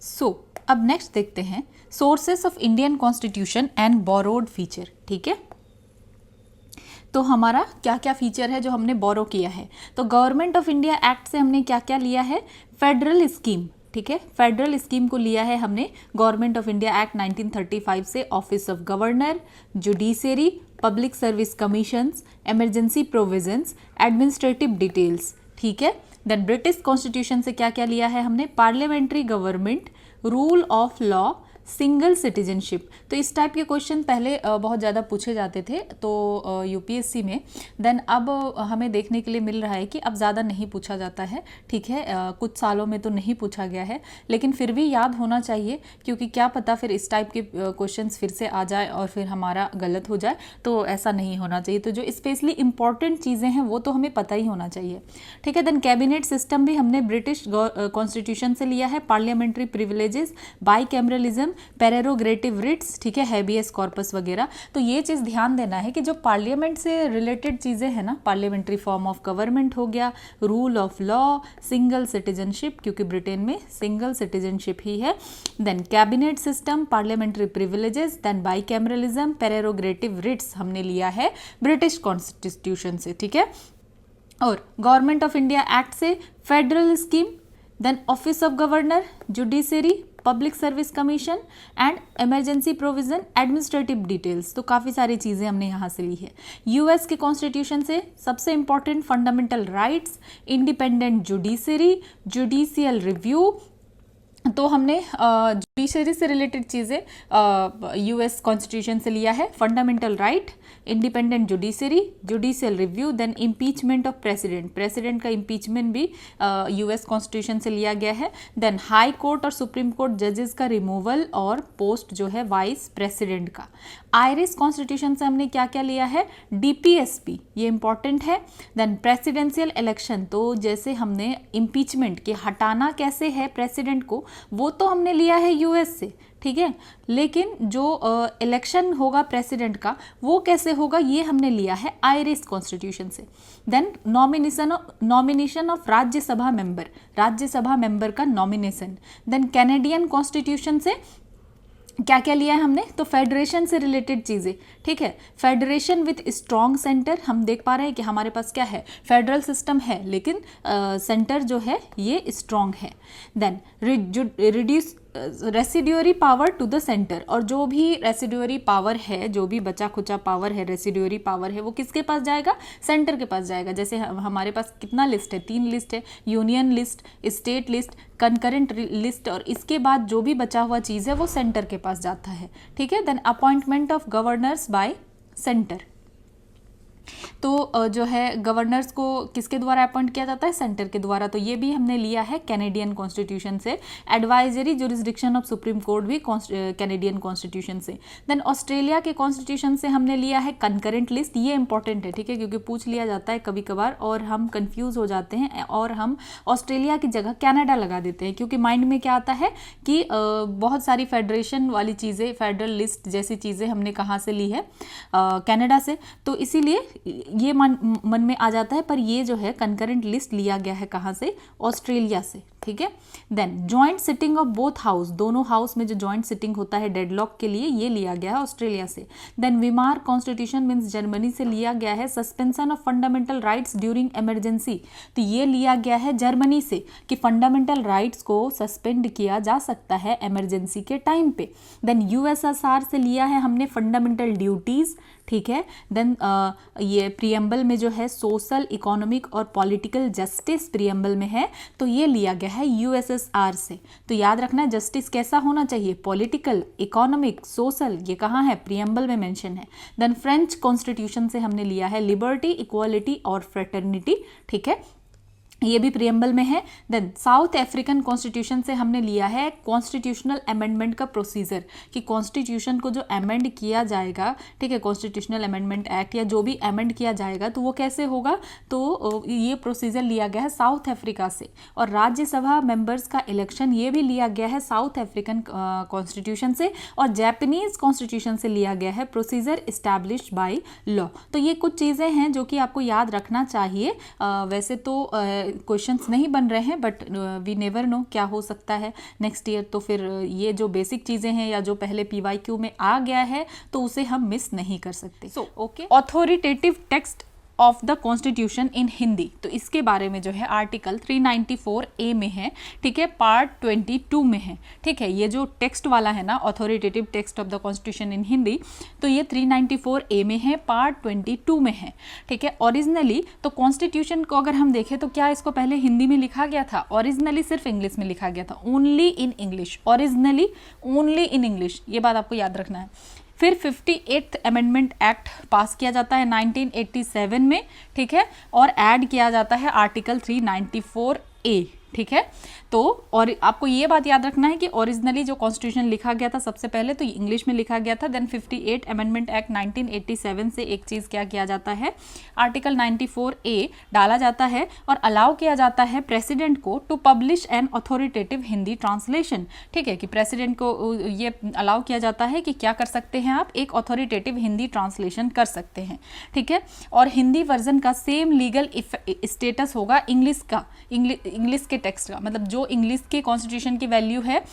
सो अब नेक्स्ट देखते हैं sources of Indian constitution and borrowed feature. ठीक है, तो हमारा क्या क्या फीचर है जो हमने बोरो किया है। तो गवर्नमेंट ऑफ इंडिया एक्ट से हमने क्या क्या लिया है, फेडरल स्कीम। ठीक है, फेडरल स्कीम को लिया है हमने गवर्नमेंट ऑफ इंडिया एक्ट 1935 से, office of governor, judiciary, public service commissions, emergency provisions, administrative details. ठीक है, देन ब्रिटिश कॉन्स्टिट्यूशन से क्या क्या लिया है हमने, parliamentary government, rule of law, single citizenship. तो इस टाइप के क्वेश्चन पहले बहुत ज़्यादा पूछे जाते थे तो यूपीएससी में, देन अब हमें देखने के लिए मिल रहा है कि अब ज़्यादा नहीं पूछा जाता है। ठीक है, कुछ सालों में तो नहीं पूछा गया है, लेकिन फिर भी याद होना चाहिए, क्योंकि क्या पता फिर इस टाइप के क्वेश्चंस फिर से आ जाए और फिर हमारा गलत हो जाए, तो ऐसा नहीं होना चाहिए। तो जो स्पेशली इंपॉर्टेंट चीज़ें हैं वो तो हमें पता ही होना चाहिए। ठीक है, देन कैबिनेट सिस्टम भी हमने ब्रिटिश कॉन्स्टिट्यूशन से लिया है, parliamentary privileges, bicameralism, prerogative writs, ठीक है, हैबियस कॉर्पस वगैरह। तो ये चीज़ ध्यान देना है कि जो पार्लियामेंट से रिलेटेड चीज़ें हैं ना, पार्लियामेंट्री फॉर्म ऑफ गवर्नमेंट हो गया, rule of law, single citizenship, क्योंकि ब्रिटेन में सिंगल सिटीजनशिप ही है, then cabinet system, parliamentary privileges, then bicameralism, prerogative writs हमने लिया है ब्रिटिश कॉन्स्टिट्यूशन से। ठीक है, और गवर्नमेंट ऑफ इंडिया एक्ट से federal scheme, then office of governor, judiciary, public service commission and emergency provision, administrative details. तो काफ़ी सारी चीज़ें हमने यहाँ से ली है। यूएस के कॉन्स्टिट्यूशन से सबसे important fundamental rights, independent judiciary, judicial review. तो हमने जुडिशरी से रिलेटेड चीज़ें यूएस कॉन्स्टिट्यूशन से लिया है, fundamental right, independent judiciary, judicial review, then impeachment of president, president का इम्पीचमेंट भी यूएस कॉन्स्टिट्यूशन से लिया गया है, देन हाई कोर्ट और सुप्रीम कोर्ट जजेस का रिमूवल और पोस्ट जो है वाइस प्रेसिडेंट का। आयरिश कॉन्स्टिट्यूशन से हमने क्या क्या लिया है, डीपीएसपी, ये इंपॉर्टेंट है, देन प्रेसिडेंशियल इलेक्शन, तो जैसे हमने इम्पीचमेंट के हटाना कैसे है प्रेसिडेंट को, वो तो हमने लिया है यूएस से। ठीक है, लेकिन जो इलेक्शन होगा प्रेसिडेंट का वो कैसे होगा, ये हमने लिया है आयरिश कॉन्स्टिट्यूशन से। Then nomination of Rajya Sabha member, Rajya Sabha member का नॉमिनेशन। देन कैनेडियन कॉन्स्टिट्यूशन से क्या क्या लिया है हमने, तो फेडरेशन से रिलेटेड चीज़ें। ठीक है, फेडरेशन विथ स्ट्रॉन्ग सेंटर, हम देख पा रहे हैं कि हमारे पास क्या है, फेडरल सिस्टम है, लेकिन सेंटर जो है ये स्ट्रॉन्ग है। Then reduce residuary power to the centre, और जो भी रेसिड्यूरी पावर है, जो भी बचा खुचा पावर है, रेसिड्यूरी पावर है, वो किसके पास जाएगा, सेंटर के पास जाएगा। जैसे हमारे पास कितना लिस्ट है, 3 लिस्ट है, union list, state list, concurrent list, और इसके बाद जो भी बचा हुआ चीज़ है वो सेंटर के पास जाता है। ठीक है, then appointment of governors by centre, तो जो है गवर्नर्स को किसके द्वारा अपॉइंट किया जाता है, सेंटर के द्वारा। तो ये भी हमने लिया है कैनेडियन कॉन्स्टिट्यूशन से। Advisory jurisdiction of supreme court भी कैनेडियन कॉन्स्टिट्यूशन से। देन ऑस्ट्रेलिया के कॉन्स्टिट्यूशन से हमने लिया है कंकरेंट लिस्ट, ये इंपॉर्टेंट है। ठीक है, क्योंकि पूछ लिया जाता है कभी कभार और हम कंफ्यूज हो जाते हैं और हम ऑस्ट्रेलिया की जगह कनाडा लगा देते हैं, क्योंकि माइंड में क्या आता है कि बहुत सारी फेडरेशन वाली चीज़ें, फेडरल लिस्ट जैसी चीज़ें हमने कहाँ से ली है, कनाडा से, तो इसीलिए ये मन में आ जाता है। पर ये जो है कंकरेंट लिस्ट लिया गया है कहाँ से, ऑस्ट्रेलिया से। ठीक है, then joint sitting of both house, दोनों हाउस में जो जॉइंट सिटिंग होता है डेडलॉक के लिए, ये लिया गया है ऑस्ट्रेलिया से। देन वीमार कॉन्स्टिट्यूशन मीन्स जर्मनी से लिया गया है, suspension of fundamental rights during emergency, तो ये लिया गया है जर्मनी से कि फंडामेंटल राइट्स को सस्पेंड किया जा सकता है इमरजेंसी के टाइम पे। देन यूएसएसआर से लिया है हमने फंडामेंटल ड्यूटीज। ठीक है, देन ये प्रियम्बल में जो है सोशल, इकोनॉमिक और पॉलिटिकल जस्टिस प्रियम्बल में है, तो ये लिया गया है यूएसएसआर से। तो याद रखना है जस्टिस कैसा होना चाहिए, पॉलिटिकल, इकोनॉमिक, सोशल, ये कहाँ है, प्रियम्बल में मेंशन है। देन फ्रेंच कॉन्स्टिट्यूशन से हमने लिया है लिबर्टी, इक्वालिटी और फ्रेटर्निटी। ठीक है, ये भी प्रियम्बल में है। देन साउथ अफ्रीकन कॉन्स्टिट्यूशन से हमने लिया है कॉन्स्टिट्यूशनल अमेंडमेंट का प्रोसीजर, कि कॉन्स्टिट्यूशन को जो अमेंड किया जाएगा, ठीक है, कॉन्स्टिट्यूशनल अमेंडमेंट एक्ट या जो भी अमेंड किया जाएगा तो वो कैसे होगा, तो ये प्रोसीजर लिया गया है साउथ अफ्रीका से। और राज्यसभा मेंबर्स का इलेक्शन ये भी लिया गया है साउथ अफ्रीकन कॉन्स्टिट्यूशन से। और जापानीज कॉन्स्टिट्यूशन से लिया गया है प्रोसीजर इस्टेब्लिश्ड बाय लॉ। तो ये कुछ चीज़ें हैं जो कि आपको याद रखना चाहिए। वैसे तो क्वेश्चंस नहीं बन रहे हैं, बट वी नेवर नो क्या हो सकता है नेक्स्ट ईयर। तो फिर ये जो बेसिक चीज़ें हैं या जो पहले PYQ में आ गया है तो उसे हम मिस नहीं कर सकते। So okay, authoritative text of the constitution in Hindi, तो इसके बारे में जो है आर्टिकल 394A में है, ठीक है, पार्ट 22 में है, ठीक है। ये जो टेक्स्ट वाला है ना, authoritative text of the constitution in Hindi, तो ये 394A में है, पार्ट 22 में है, ठीक है। ओरिजिनली तो कॉन्स्टिट्यूशन को अगर हम देखें तो क्या इसको पहले हिंदी में लिखा गया था? ओरिजिनली सिर्फ इंग्लिश में लिखा गया था, only in English, originally only in English, ये बात आपको याद रखना है। फिर 58th अमेंडमेंट एक्ट पास किया जाता है 1987 में, ठीक है, और ऐड किया जाता है आर्टिकल 394A, ठीक है। तो और आपको ये बात याद रखना है कि ओरिजिनली जो कॉन्स्टिट्यूशन लिखा गया था सबसे पहले तो इंग्लिश में लिखा गया था, देन 58 अमेंडमेंट एक्ट 1987 से एक चीज़ क्या किया जाता है, आर्टिकल 94A डाला जाता है और अलाउ किया जाता है प्रेसिडेंट को to publish an authoritative Hindi translation, ठीक है, कि प्रेसिडेंट को ये अलाउ किया जाता है कि क्या कर सकते हैं आप, एक अथॉरिटेटिव हिंदी ट्रांसलेशन कर सकते हैं, ठीक है। और हिंदी वर्जन का सेम लीगल स्टेटस होगा इंग्लिश का, इंग्लिश के टेक्स्ट का, मतलब जो इंग्लिश के कॉन्स्टिट्यूशन की वैल्यू है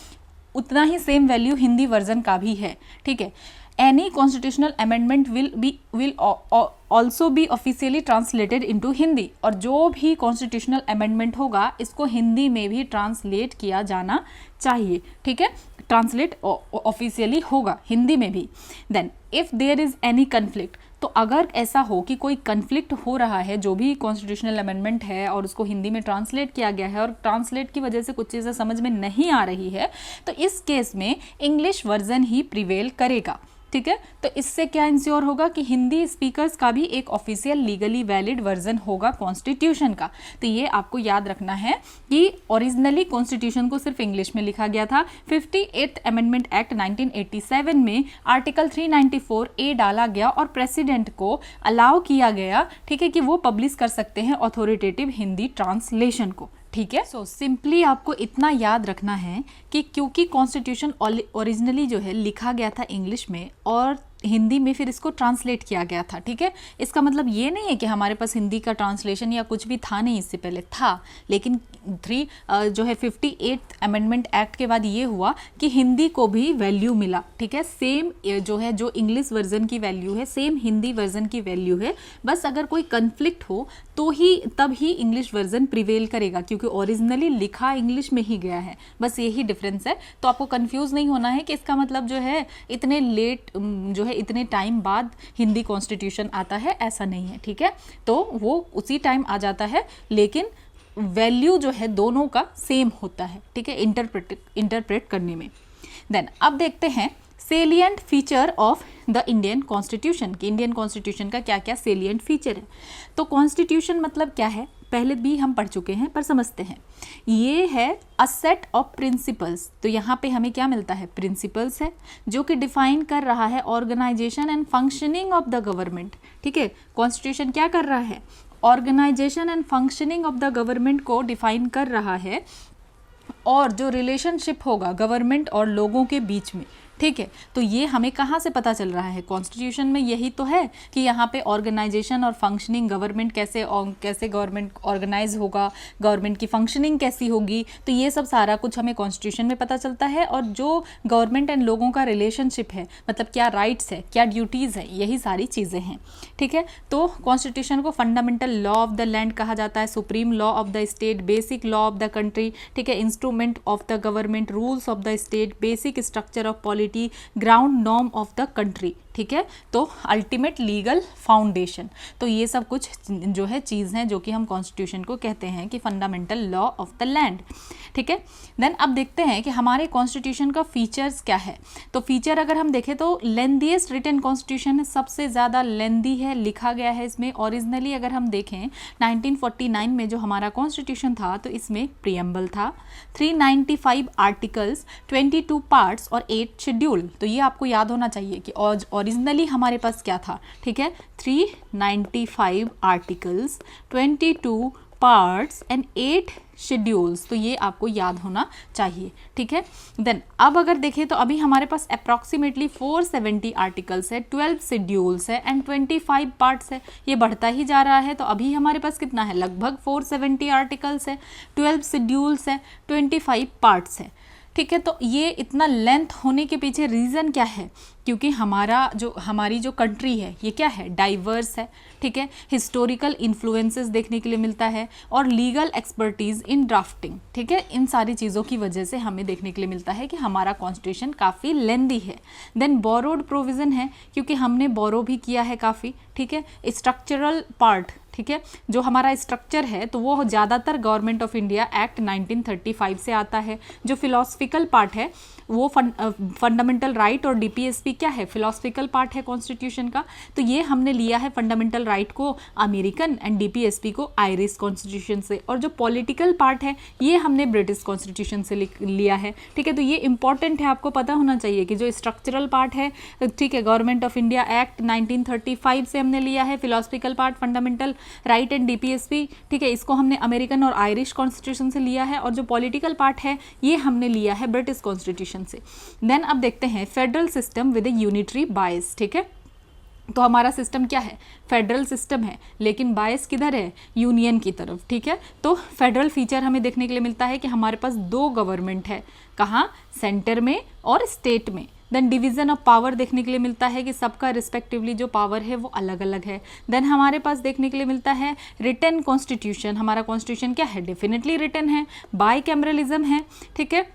उतना ही सेम वैल्यू हिंदी वर्जन का भी है, ठीक है। Any constitutional amendment will also be officially translated into Hindi, और जो भी कॉन्स्टिट्यूशनल अमेंडमेंट होगा इसको हिंदी में भी ट्रांसलेट किया जाना चाहिए, ठीक है, ट्रांसलेट ऑफिशियली होगा हिंदी में भी। Then if there is any conflict, तो अगर ऐसा हो कि कोई कन्फ्लिक्ट हो रहा है, जो भी कॉन्स्टिट्यूशनल अमेंडमेंट है और उसको हिंदी में ट्रांसलेट किया गया है और ट्रांसलेट की वजह से कुछ चीज़ें समझ में नहीं आ रही है, तो इस केस में इंग्लिश वर्जन ही प्रिवेल करेगा, ठीक है। तो इससे क्या इंश्योर होगा कि हिंदी स्पीकर्स का भी एक ऑफिशियल लीगली वैलिड वर्जन होगा कॉन्स्टिट्यूशन का। तो ये आपको याद रखना है कि ओरिजिनली कॉन्स्टिट्यूशन को सिर्फ इंग्लिश में लिखा गया था, 58th अमेंडमेंट एक्ट 1987 में आर्टिकल 394A डाला गया और प्रेसिडेंट को अलाउ किया गया, ठीक है, कि वो पब्लिश कर सकते हैं अथॉरिटेटिव हिंदी ट्रांसलेशन को, ठीक है। सो सिंपली आपको इतना याद रखना है कि क्योंकि कॉन्स्टिट्यूशन ओरिजिनली जो है लिखा गया था इंग्लिश में और हिंदी में फिर इसको ट्रांसलेट किया गया था, ठीक है। इसका मतलब ये नहीं है कि हमारे पास हिंदी का ट्रांसलेशन या कुछ भी था नहीं, इससे पहले था, लेकिन 58th अमेंडमेंट एक्ट के बाद ये हुआ कि हिंदी को भी वैल्यू मिला, ठीक है। सेम जो है, जो इंग्लिश वर्जन की वैल्यू है सेम हिंदी वर्जन की वैल्यू है, बस अगर कोई कन्फ्लिक्ट हो तो ही तब ही इंग्लिश वर्जन प्रिवेल करेगा, क्योंकि ओरिजिनली लिखा इंग्लिश में ही गया है, बस यही डिफरेंस है। तो आपको कंफ्यूज नहीं होना है कि इसका मतलब जो है इतने लेट जो है इतने टाइम बाद हिंदी कॉन्स्टिट्यूशन आता है, ऐसा नहीं है, ठीक है। तो वो उसी टाइम आ जाता है, लेकिन वैल्यू जो है दोनों का सेम होता है, ठीक है, इंटरप्रेट करने में। देन अब देखते हैं salient feature of the Indian constitution, कि इंडियन कॉन्स्टिट्यूशन का क्या क्या सेलिएंट फीचर है। तो कॉन्स्टिट्यूशन मतलब क्या है, पहले भी हम पढ़ चुके हैं पर समझते हैं। ये है अ सेट ऑफ प्रिंसिपल्स, तो यहाँ पे हमें क्या मिलता है, प्रिंसिपल्स है जो कि डिफाइन कर रहा है organisation and functioning of the government, ठीक है। कॉन्स्टिट्यूशन क्या कर रहा है, organisation and functioning of the government को डिफाइन कर रहा है, और जो रिलेशनशिप होगा गवर्नमेंट और लोगों के बीच में, ठीक है। तो ये हमें कहाँ से पता चल रहा है, कॉन्स्टिट्यूशन में यही तो है कि यहाँ पे ऑर्गेनाइजेशन और फंक्शनिंग, गवर्नमेंट कैसे गवर्नमेंट ऑर्गेनाइज होगा, गवर्नमेंट की फंक्शनिंग कैसी होगी, तो ये सब सारा कुछ हमें कॉन्स्टिट्यूशन में पता चलता है। और जो गवर्नमेंट एंड लोगों का रिलेशनशिप है, मतलब क्या राइट्स है, क्या ड्यूटीज़ है, यही सारी चीज़ें हैं, ठीक है। तो कॉन्स्टिट्यूशन को fundamental law of the land कहा जाता है, supreme law of the state, basic law of the country, ठीक है, instrument of the government, rules of the state, basic structure of polity, ground norm of the country, ठीक है। तो ultimate legal foundation, तो ये सब कुछ जो है चीज़ हैं जो कि हम कॉन्स्टिट्यूशन को कहते हैं कि fundamental law of the land, ठीक है। देन अब देखते हैं कि हमारे कॉन्स्टिट्यूशन का फीचर्स क्या है। तो फीचर अगर हम देखें तो लेंथीएस्ट रिटन कॉन्स्टिट्यूशन है, सबसे ज़्यादा लेंथी है, लिखा गया है इसमें। ओरिजिनली अगर हम देखें 1949 में जो हमारा कॉन्स्टिट्यूशन था, तो इसमें प्रीएम्बल था, 395 आर्टिकल्स, 22 पार्ट्स और 8 शेड्यूल। तो ये आपको याद होना चाहिए कि ओरिजिनली हमारे पास क्या था, ठीक है, 395 आर्टिकल्स, 22 पार्ट्स एंड 8 शेड्यूल्स, तो ये आपको याद होना चाहिए, ठीक है। देन अब अगर देखें तो अभी हमारे पास अप्रॉक्सीमेटली 470 आर्टिकल्स है, 12 शेड्यूल्स है एंड 25 पार्ट्स है। ये बढ़ता ही जा रहा है, तो अभी हमारे पास कितना है, लगभग 470 आर्टिकल्स है, 12 शेड्यूल्स है, 25 पार्ट्स है, ठीक है। तो ये इतना लेंथ होने के पीछे रीज़न क्या है, क्योंकि हमारी जो कंट्री है ये क्या है, डाइवर्स है, ठीक है। हिस्टोरिकल इन्फ्लुएंसेस देखने के लिए मिलता है और लीगल एक्सपर्टीज़ इन ड्राफ्टिंग, ठीक है। इन सारी चीज़ों की वजह से हमें देखने के लिए मिलता है कि हमारा कॉन्स्टिट्यूशन काफ़ी लेंदी है। देन बोरोड प्रोविज़न है, क्योंकि हमने बोरो भी किया है काफ़ी, ठीक है। स्ट्रक्चरल पार्ट, ठीक है, जो हमारा स्ट्रक्चर है तो वो ज़्यादातर गवर्नमेंट ऑफ इंडिया एक्ट 1935 से आता है। जो फिलोसफिकल पार्ट है वो फंडामेंटल राइट और डीपीएसपी क्या है, फिलोसफिकल पार्ट है कॉन्स्टिट्यूशन का, तो ये हमने लिया है फंडामेंटल राइट को अमेरिकन एंड डीपीएसपी को आयरिश कॉन्स्टिट्यूशन से, और जो पॉलिटिकल पार्ट है ये हमने ब्रिटिश कॉन्स्टिट्यूशन से लिया है, ठीक है। तो ये इंपॉर्टेंट है, आपको पता होना चाहिए कि जो स्ट्रक्चरल पार्ट है, ठीक है, गवर्नमेंट ऑफ इंडिया एक्ट 1935 से हमने लिया है, philosophical part fundamental right and DPSP, ठीक है, इसको हमने अमेरिकन और आयरिश कॉन्स्टिट्यूशन से लिया है, और जो पॉलिटिकल पार्ट है ये हमने लिया है ब्रिटिश कॉन्स्टिट्यूशन से। देन अब देखते हैं federal system with A unitary बायस, ठीक है। तो हमारा सिस्टम क्या है, फेडरल सिस्टम है, लेकिन बायस किधर है, यूनियन की तरफ, ठीक है। तो फेडरल फीचर हमें देखने के लिए मिलता है कि हमारे पास 2 गवर्नमेंट है, कहाँ, सेंटर में और स्टेट में। देन डिवीजन ऑफ पावर देखने के लिए मिलता है कि सबका रिस्पेक्टिवली जो पावर है वो अलग अलग है। देन हमारे पास देखने के लिए मिलता है रिटन कॉन्स्टिट्यूशन, हमारा कॉन्स्टिट्यूशन क्या है, डेफिनेटली रिटन है। बाई कैमरलिज्म है, ठीक है,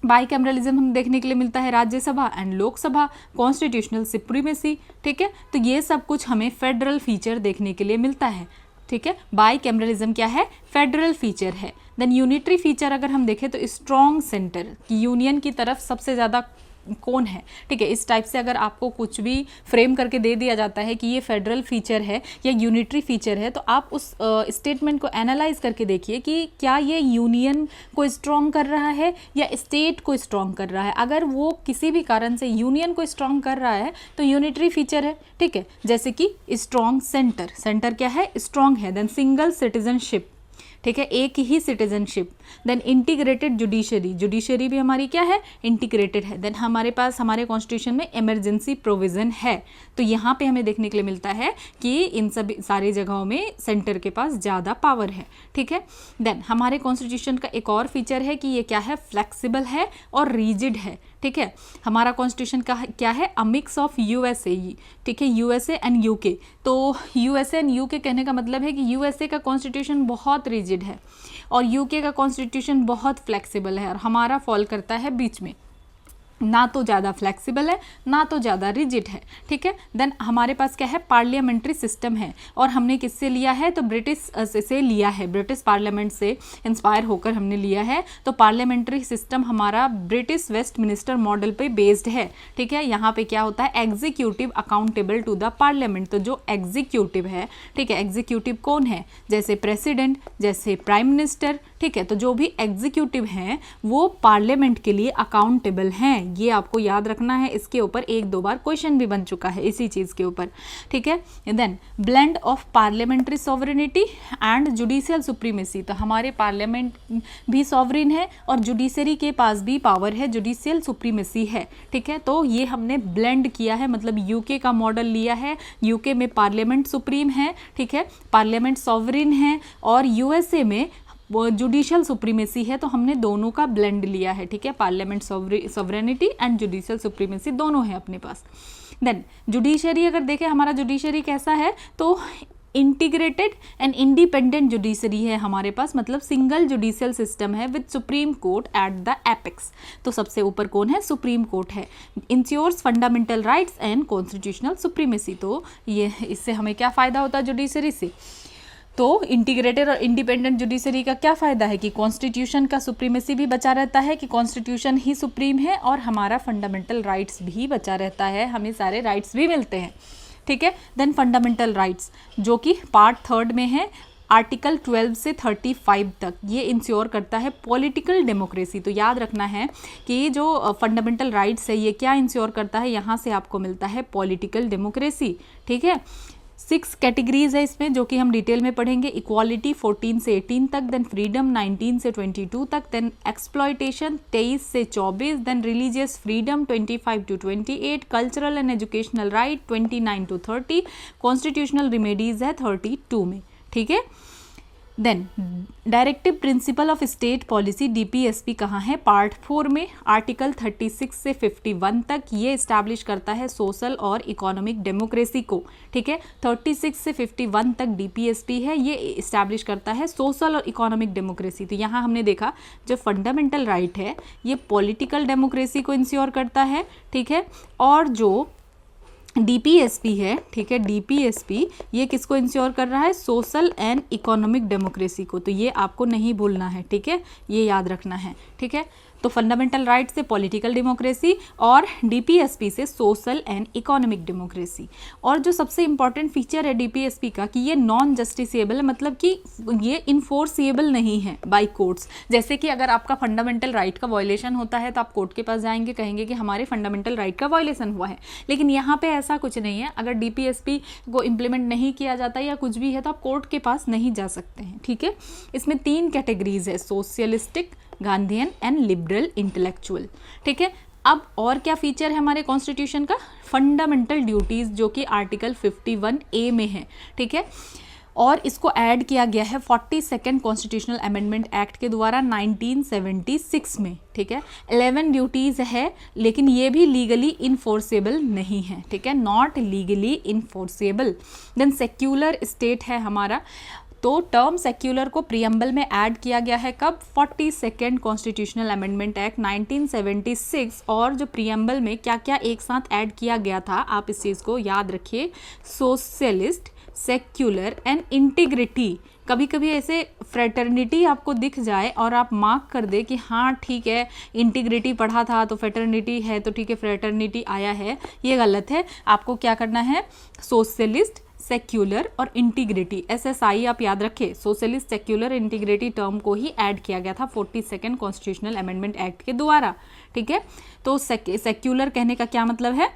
बाई कैमरलिज्म हम देखने के लिए मिलता है Rajya Sabha and Lok Sabha, constitutional supremacy, ठीक है। तो ये सब कुछ हमें फेडरल फीचर देखने के लिए मिलता है, ठीक है। बाई कैमरलिज्म क्या है, फेडरल फीचर है। देन यूनिटरी फीचर अगर हम देखें तो स्ट्रॉन्ग सेंटर, यूनियन की तरफ सबसे ज़्यादा कौन है, ठीक है। इस टाइप से अगर आपको कुछ भी फ्रेम करके दे दिया जाता है कि ये फेडरल फीचर है या यूनिटरी फीचर है, तो आप उस स्टेटमेंट को एनालाइज करके देखिए कि क्या ये यूनियन को स्ट्रॉन्ग कर रहा है या स्टेट को स्ट्रॉन्ग कर रहा है। अगर वो किसी भी कारण से यूनियन को स्ट्रॉन्ग कर रहा है तो यूनिटरी फीचर है, ठीक है। जैसे कि स्ट्रॉन्ग सेंटर, सेंटर क्या है, स्ट्रॉन्ग है। देन सिंगल सिटीजनशिप, ठीक है, एक ही citizenship. Then integrated judiciary, judiciary भी हमारी क्या है, इंटीग्रेटेड है। देन हमारे पास हमारे कॉन्स्टिट्यूशन में इमरजेंसी प्रोविज़न है, तो यहाँ पे हमें देखने के लिए मिलता है कि इन सभी सारी जगहों में सेंटर के पास ज़्यादा पावर है, ठीक है। देन हमारे कॉन्स्टिट्यूशन का एक और फीचर है कि ये क्या है, फ्लेक्सिबल है और रिजिड है, ठीक है। हमारा कॉन्स्टिट्यूशन का क्या है, अ मिक्स ऑफ यूएसए, ठीक है, यूएसए एंड यूके। तो यूएसए एंड यूके कहने का मतलब है कि यूएसए का कॉन्स्टिट्यूशन बहुत रिजिड है और यूके का कॉन्स्टिट्यूशन बहुत फ्लेक्सिबल है, और हमारा फॉल करता है बीच में, ना तो ज़्यादा फ्लेक्सिबल है ना तो ज़्यादा रिजिड है, ठीक है। देन हमारे पास क्या है, पार्लियामेंट्री सिस्टम है, और हमने किससे लिया है, तो ब्रिटिश से लिया है, ब्रिटिश पार्लियामेंट से इंस्पायर होकर हमने लिया है। तो पार्लियामेंट्री सिस्टम हमारा ब्रिटिश वेस्टमिनिस्टर मॉडल पे बेस्ड है, ठीक है। यहाँ पे क्या होता है, executive accountable to the parliament. तो जो एग्जीक्यूटिव है, ठीक है, एग्जीक्यूटिव कौन है, जैसे प्रेसिडेंट, जैसे प्राइम मिनिस्टर, ठीक है। तो जो भी एग्जीक्यूटिव हैं वो पार्लियामेंट के लिए अकाउंटेबल हैं, ये आपको याद रखना है। इसके ऊपर 1-2 बार क्वेश्चन भी बन चुका है इसी चीज़ के ऊपर, ठीक है। Then blend of parliamentary sovereignty and judicial supremacy, तो हमारे पार्लियामेंट भी सॉवरिन है और जुडिशरी के पास भी पावर है, जुडिशियल सुप्रीमेसी है, ठीक है। तो ये हमने ब्लेंड किया है, मतलब यूके का मॉडल लिया है। यूके में पार्लियामेंट सुप्रीम है, ठीक है, पार्लियामेंट सॉवरिन है, और यूएसए में जुडिशियल सुप्रीमेसी है। तो हमने दोनों का ब्लेंड लिया है, ठीक है, parliament sovereignty and judicial supremacy दोनों है अपने पास। देन जुडिशरी अगर देखें, हमारा जुडिशरी कैसा है, तो इंटीग्रेटेड एंड इंडिपेंडेंट जुडिशरी है हमारे पास, मतलब सिंगल जुडिशियल सिस्टम है with supreme court at the apex. तो सबसे ऊपर कौन है, सुप्रीम कोर्ट है। Ensures fundamental rights and constitutional supremacy. तो ये इससे हमें क्या फ़ायदा होता है जुडिशरी से, तो इंटीग्रेटेड और इंडिपेंडेंट जुडिशरी का क्या फ़ायदा है कि कॉन्स्टिट्यूशन का सुप्रीमेसी भी बचा रहता है, कि कॉन्स्टिट्यूशन ही सुप्रीम है, और हमारा फंडामेंटल राइट्स भी बचा रहता है, हमें सारे राइट्स भी मिलते हैं, ठीक है। देन फंडामेंटल राइट्स जो कि पार्ट 3 में है, आर्टिकल 12 से 35 तक, ये इंश्योर करता है पॉलिटिकल डेमोक्रेसी। तो याद रखना है कि जो फंडामेंटल राइट्स है ये क्या इंश्योर करता है, यहाँ से आपको मिलता है पॉलिटिकल डेमोक्रेसी, ठीक है। 6 कैटेगरीज है इसमें जो कि हम डिटेल में पढ़ेंगे। इक्वालिटी 14 से 18 तक, देन फ्रीडम 19 से 22 तक, देन एक्सप्लॉयटेशन 23 से 24, then religious freedom 25 to 28, cultural and educational right 29 to 30, constitutional remedies है 32 में, ठीक है। Then directive principle of state policy DPSP कहाँ है, पार्ट 4 में, आर्टिकल 36 से 51 तक ये इस्टेब्लिश करता है सोशल और इकोनॉमिक डेमोक्रेसी को, ठीक है। 36 से 51 तक डीपीएसपी है, ये इस्टेब्लिश करता है सोशल और इकोनॉमिक डेमोक्रेसी। तो यहाँ हमने देखा जो फंडामेंटल राइट है ये पॉलिटिकल डेमोक्रेसी को इंश्योर करता है, ठीक है, और जो डीपीएसपी है, ठीक है, डीपीएसपी ये किसको इंश्योर कर रहा है, सोशल एंड इकोनॉमिक डेमोक्रेसी को। तो ये आपको नहीं भूलना है, ठीक है, ये याद रखना है, ठीक है। तो फंडामेंटल राइट से पॉलिटिकल डेमोक्रेसी और डीपीएसपी से सोशल एंड इकोनॉमिक डेमोक्रेसी। और जो सबसे इंपॉर्टेंट फीचर है डीपीएसपी का कि ये नॉन जस्टिसेबल, मतलब कि ये इन्फोर्सेबल नहीं है बाय कोर्ट्स। जैसे कि अगर आपका फंडामेंटल राइट का वायलेशन होता है तो आप कोर्ट के पास जाएंगे, कहेंगे कि हमारे फंडामेंटल राइट का वायलेशन हुआ है, लेकिन यहाँ पे ऐसा कुछ नहीं है। अगर डीपीएसपी को इम्प्लीमेंट नहीं किया जाता या कुछ भी है तो आप कोर्ट के पास नहीं जा सकते हैं, ठीक है। इसमें 3 कैटेगरीज है, socialistic, Gandhian and liberal intellectual, ठीक है। अब और क्या फीचर है हमारे कॉन्स्टिट्यूशन का, फंडामेंटल ड्यूटीज जो कि आर्टिकल 51A में है, ठीक है, और इसको ऐड किया गया है 42nd कॉन्स्टिट्यूशनल अमेंडमेंट एक्ट के द्वारा 1976 में, ठीक है। 11 ड्यूटीज़ है लेकिन ये भी लीगली इन्फोर्सेबल नहीं है, ठीक है, not legally enforceable. Then secular state है हमारा, तो टर्म सेक्युलर को प्रियम्बल में ऐड किया गया है कब, 42nd कॉन्स्टिट्यूशनल अमेंडमेंट एक्ट 1976। और जो प्रियम्बल में क्या क्या एक साथ ऐड किया गया था आप इस चीज़ को याद रखिए, सोशलिस्ट, सेक्युलर एंड इंटीग्रिटी। कभी कभी ऐसे फ्रेटर्निटी आपको दिख जाए और आप मार्क कर दे कि हाँ ठीक है इंटीग्रिटी पढ़ा था तो फ्रेटर्निटी है तो ठीक है फ्रेटर्निटी आया है, ये गलत है। आपको क्या करना है, सोशलिस्ट, सेक्युलर और इंटीग्रिटी, SSI आप याद रखें, सोशलिस्ट, सेक्युलर, इंटीग्रिटी टर्म को ही ऐड किया गया था 42nd कॉन्स्टिट्यूशनल अमेंडमेंट एक्ट के द्वारा, ठीक है। तो सेक्युलर कहने का क्या मतलब है,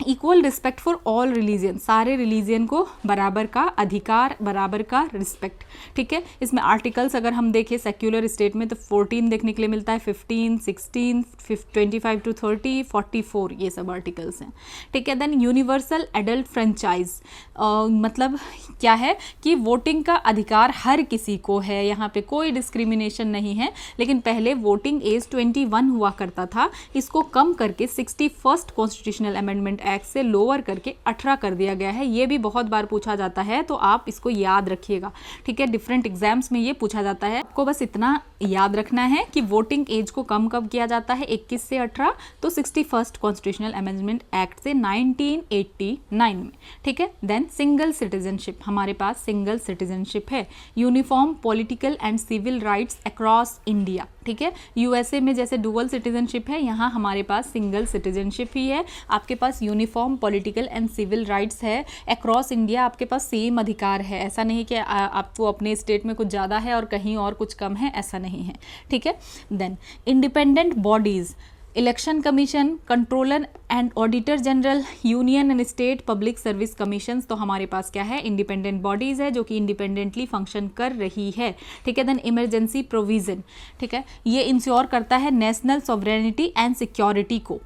equal respect for all religion, सारे रिलीजन को बराबर का अधिकार, बराबर का रिस्पेक्ट, ठीक है। इसमें आर्टिकल्स अगर हम देखें सेक्युलर स्टेट में तो 14 देखने के लिए मिलता है, 15, 16, 25 टू 30, 44 ये सब आर्टिकल्स हैं, ठीक है। देन यूनिवर्सल एडल्ट फ्रेंचाइज, मतलब क्या है कि वोटिंग का अधिकार हर किसी को है, यहाँ पे कोई डिस्क्रिमिनेशन नहीं है। लेकिन पहले वोटिंग एज 21 हुआ करता था, इसको कम करके 61st कॉन्स्टिट्यूशनल अमेंडमेंट एक्ट से लोअर करके 18 कर दिया गया है। ये भी बहुत बार पूछा जाता है तो आप इसको याद रखिएगा, ठीक है, डिफरेंट एग्जाम्स में ये पूछा जाता है। आपको बस इतना याद रखना है कि वोटिंग एज को कम कब किया जाता है, 21 से 18, तो 61st कॉन्स्टिट्यूशनल अमेंडमेंट एक्ट से 1989 में, ठीक है। देन सिंगल सिटीजनशिप, हमारे पास सिंगल सिटीजनशिप है, uniform political and civil rights across India, ठीक है। यूएसए में जैसे डुअल सिटीजनशिप है, यहाँ हमारे पास सिंगल सिटीजनशिप ही है। आपके पास uniform political and civil rights है अक्रॉस इंडिया, आपके पास सेम अधिकार है। ऐसा नहीं कि आपको अपने स्टेट में कुछ ज़्यादा है और कहीं और कुछ कम है, ऐसा नहीं है, ठीक है। Then independent bodies, election commission, controller and auditor general, union and state public service commissions, तो हमारे पास क्या है, इंडिपेंडेंट बॉडीज़ है जो कि इंडिपेंडेंटली फंक्शन कर रही है, ठीक है। देन इमरजेंसी प्रोविज़न, ठीक है, ये इंश्योर करता है नेशनल सॉवरेनिटी एंड सिक्योरिटी को।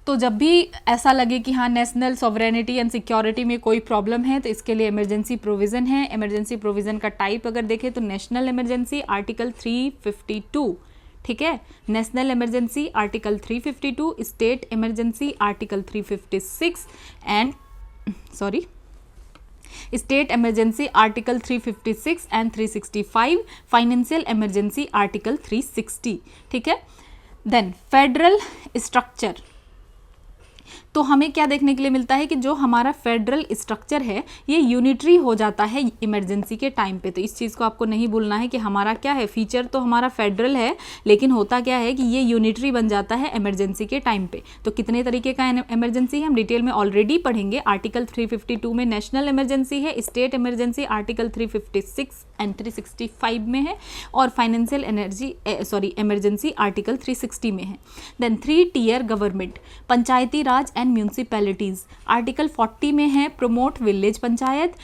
तो जब भी ऐसा लगे कि हाँ नेशनल सॉवरेनिटी एंड सिक्योरिटी में कोई प्रॉब्लम है तो इसके लिए इमरजेंसी प्रोविज़न है। इमरजेंसी प्रोविज़न का टाइप अगर देखें तो नेशनल इमरजेंसी आर्टिकल 352, ठीक है, national emergency article 352, state emergency article 356 and state emergency article 356 and 365, financial emergency article 360, ठीक है। देन फेडरल स्ट्रक्चर, तो हमें क्या देखने के लिए मिलता है कि जो हमारा फेडरल स्ट्रक्चर है ये यूनिटरी हो जाता है इमरजेंसी के टाइम पे। तो इस चीज़ को आपको नहीं भूलना है कि हमारा क्या है, फीचर तो हमारा फेडरल है लेकिन होता क्या है कि ये यूनिटरी बन जाता है इमरजेंसी के टाइम पे। तो कितने तरीके का इमरजेंसी है हम डिटेल में ऑलरेडी पढ़ेंगे। आर्टिकल 352 में नेशनल इमरजेंसी है, स्टेट इमरजेंसी आर्टिकल 356 एंड 365 में है, और फाइनेंशियल इमरजेंसी आर्टिकल 360 में है। Then 3 tier government, panchayati raj and municipalities, article 40 में है promote village panchayat.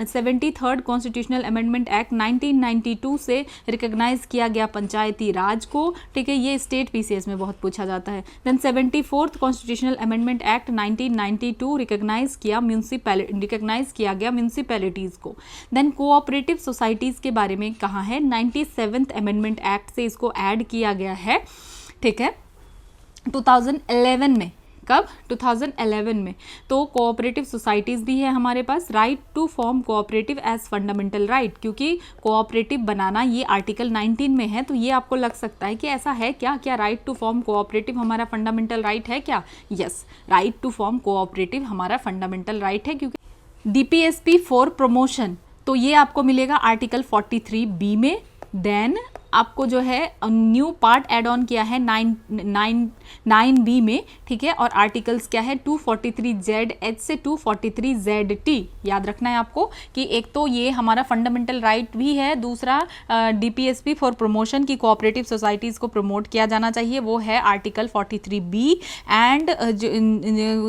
73rd constitutional amendment act 1992 से रिकॉग्नाइज किया गया पंचायती राज को, ठीक है, ये स्टेट पीसीएस में बहुत पूछा जाता है। Then 74th constitutional amendment act 1992 recognise किया गया म्यूनसिपैलिटीज को। देन कोऑपरेटिव सोसाइटीज के बारे में कहा है, 97th अमेंडमेंट एक्ट से इसको ऐड किया गया है, ठीक है, 2011 में। कब? 2011 में। तो कोऑपरेटिव सोसाइटीज़ भी है हमारे पास। Right to form cooperative as fundamental right, क्योंकि कोऑपरेटिव बनाना ये आर्टिकल 19 में है, तो ये आपको लग सकता है कि ऐसा है क्या राइट टू फॉर्म कोऑपरेटिव हमारा फंडामेंटल राइट है क्या? Yes, right to form cooperative हमारा फंडामेंटल राइट है। क्योंकि डीपीएसपी फॉर प्रमोशन, तो ये आपको मिलेगा आर्टिकल 43B में। देन आपको जो है न्यू पार्ट एड ऑन किया है 9B में, ठीक है, और आर्टिकल्स क्या है 243ZH से 243ZT। याद रखना है आपको कि एक तो ये हमारा फंडामेंटल राइट भी है, दूसरा डीपीएसपी फॉर प्रमोशन की कोऑपरेटिव सोसाइटीज़ को प्रमोट किया जाना चाहिए, वो है article 43B। And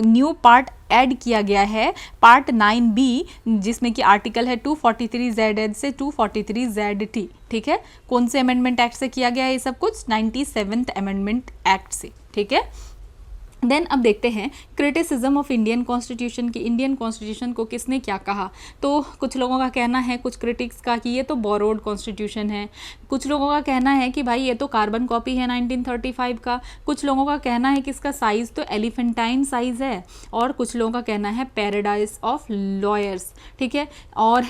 new part add किया गया है पार्ट 9B, जिसमें कि आर्टिकल है 243ZH से 243ZT, ठीक है। कौन से अमेंडमेंट एक्ट से किया गया है ये सब कुछ? 97th अमेंडमेंट एक्ट से, ठीक है। देन अब देखते हैं क्रिटिसिज्म ऑफ इंडियन कॉन्स्टिट्यूशन की। इंडियन कॉन्स्टिट्यूशन को किसने क्या कहा? तो कुछ लोगों का कहना है, कुछ क्रिटिक्स का, कि ये तो बोरोड कॉन्स्टिट्यूशन है। कुछ लोगों का कहना है कि भाई ये तो कार्बन कॉपी है 1935 का। कुछ लोगों का कहना है कि इसका साइज़ तो एलिफेंटाइन साइज़ है, और कुछ लोगों का कहना है पैराडाइज ऑफ लॉयर्स, ठीक है। और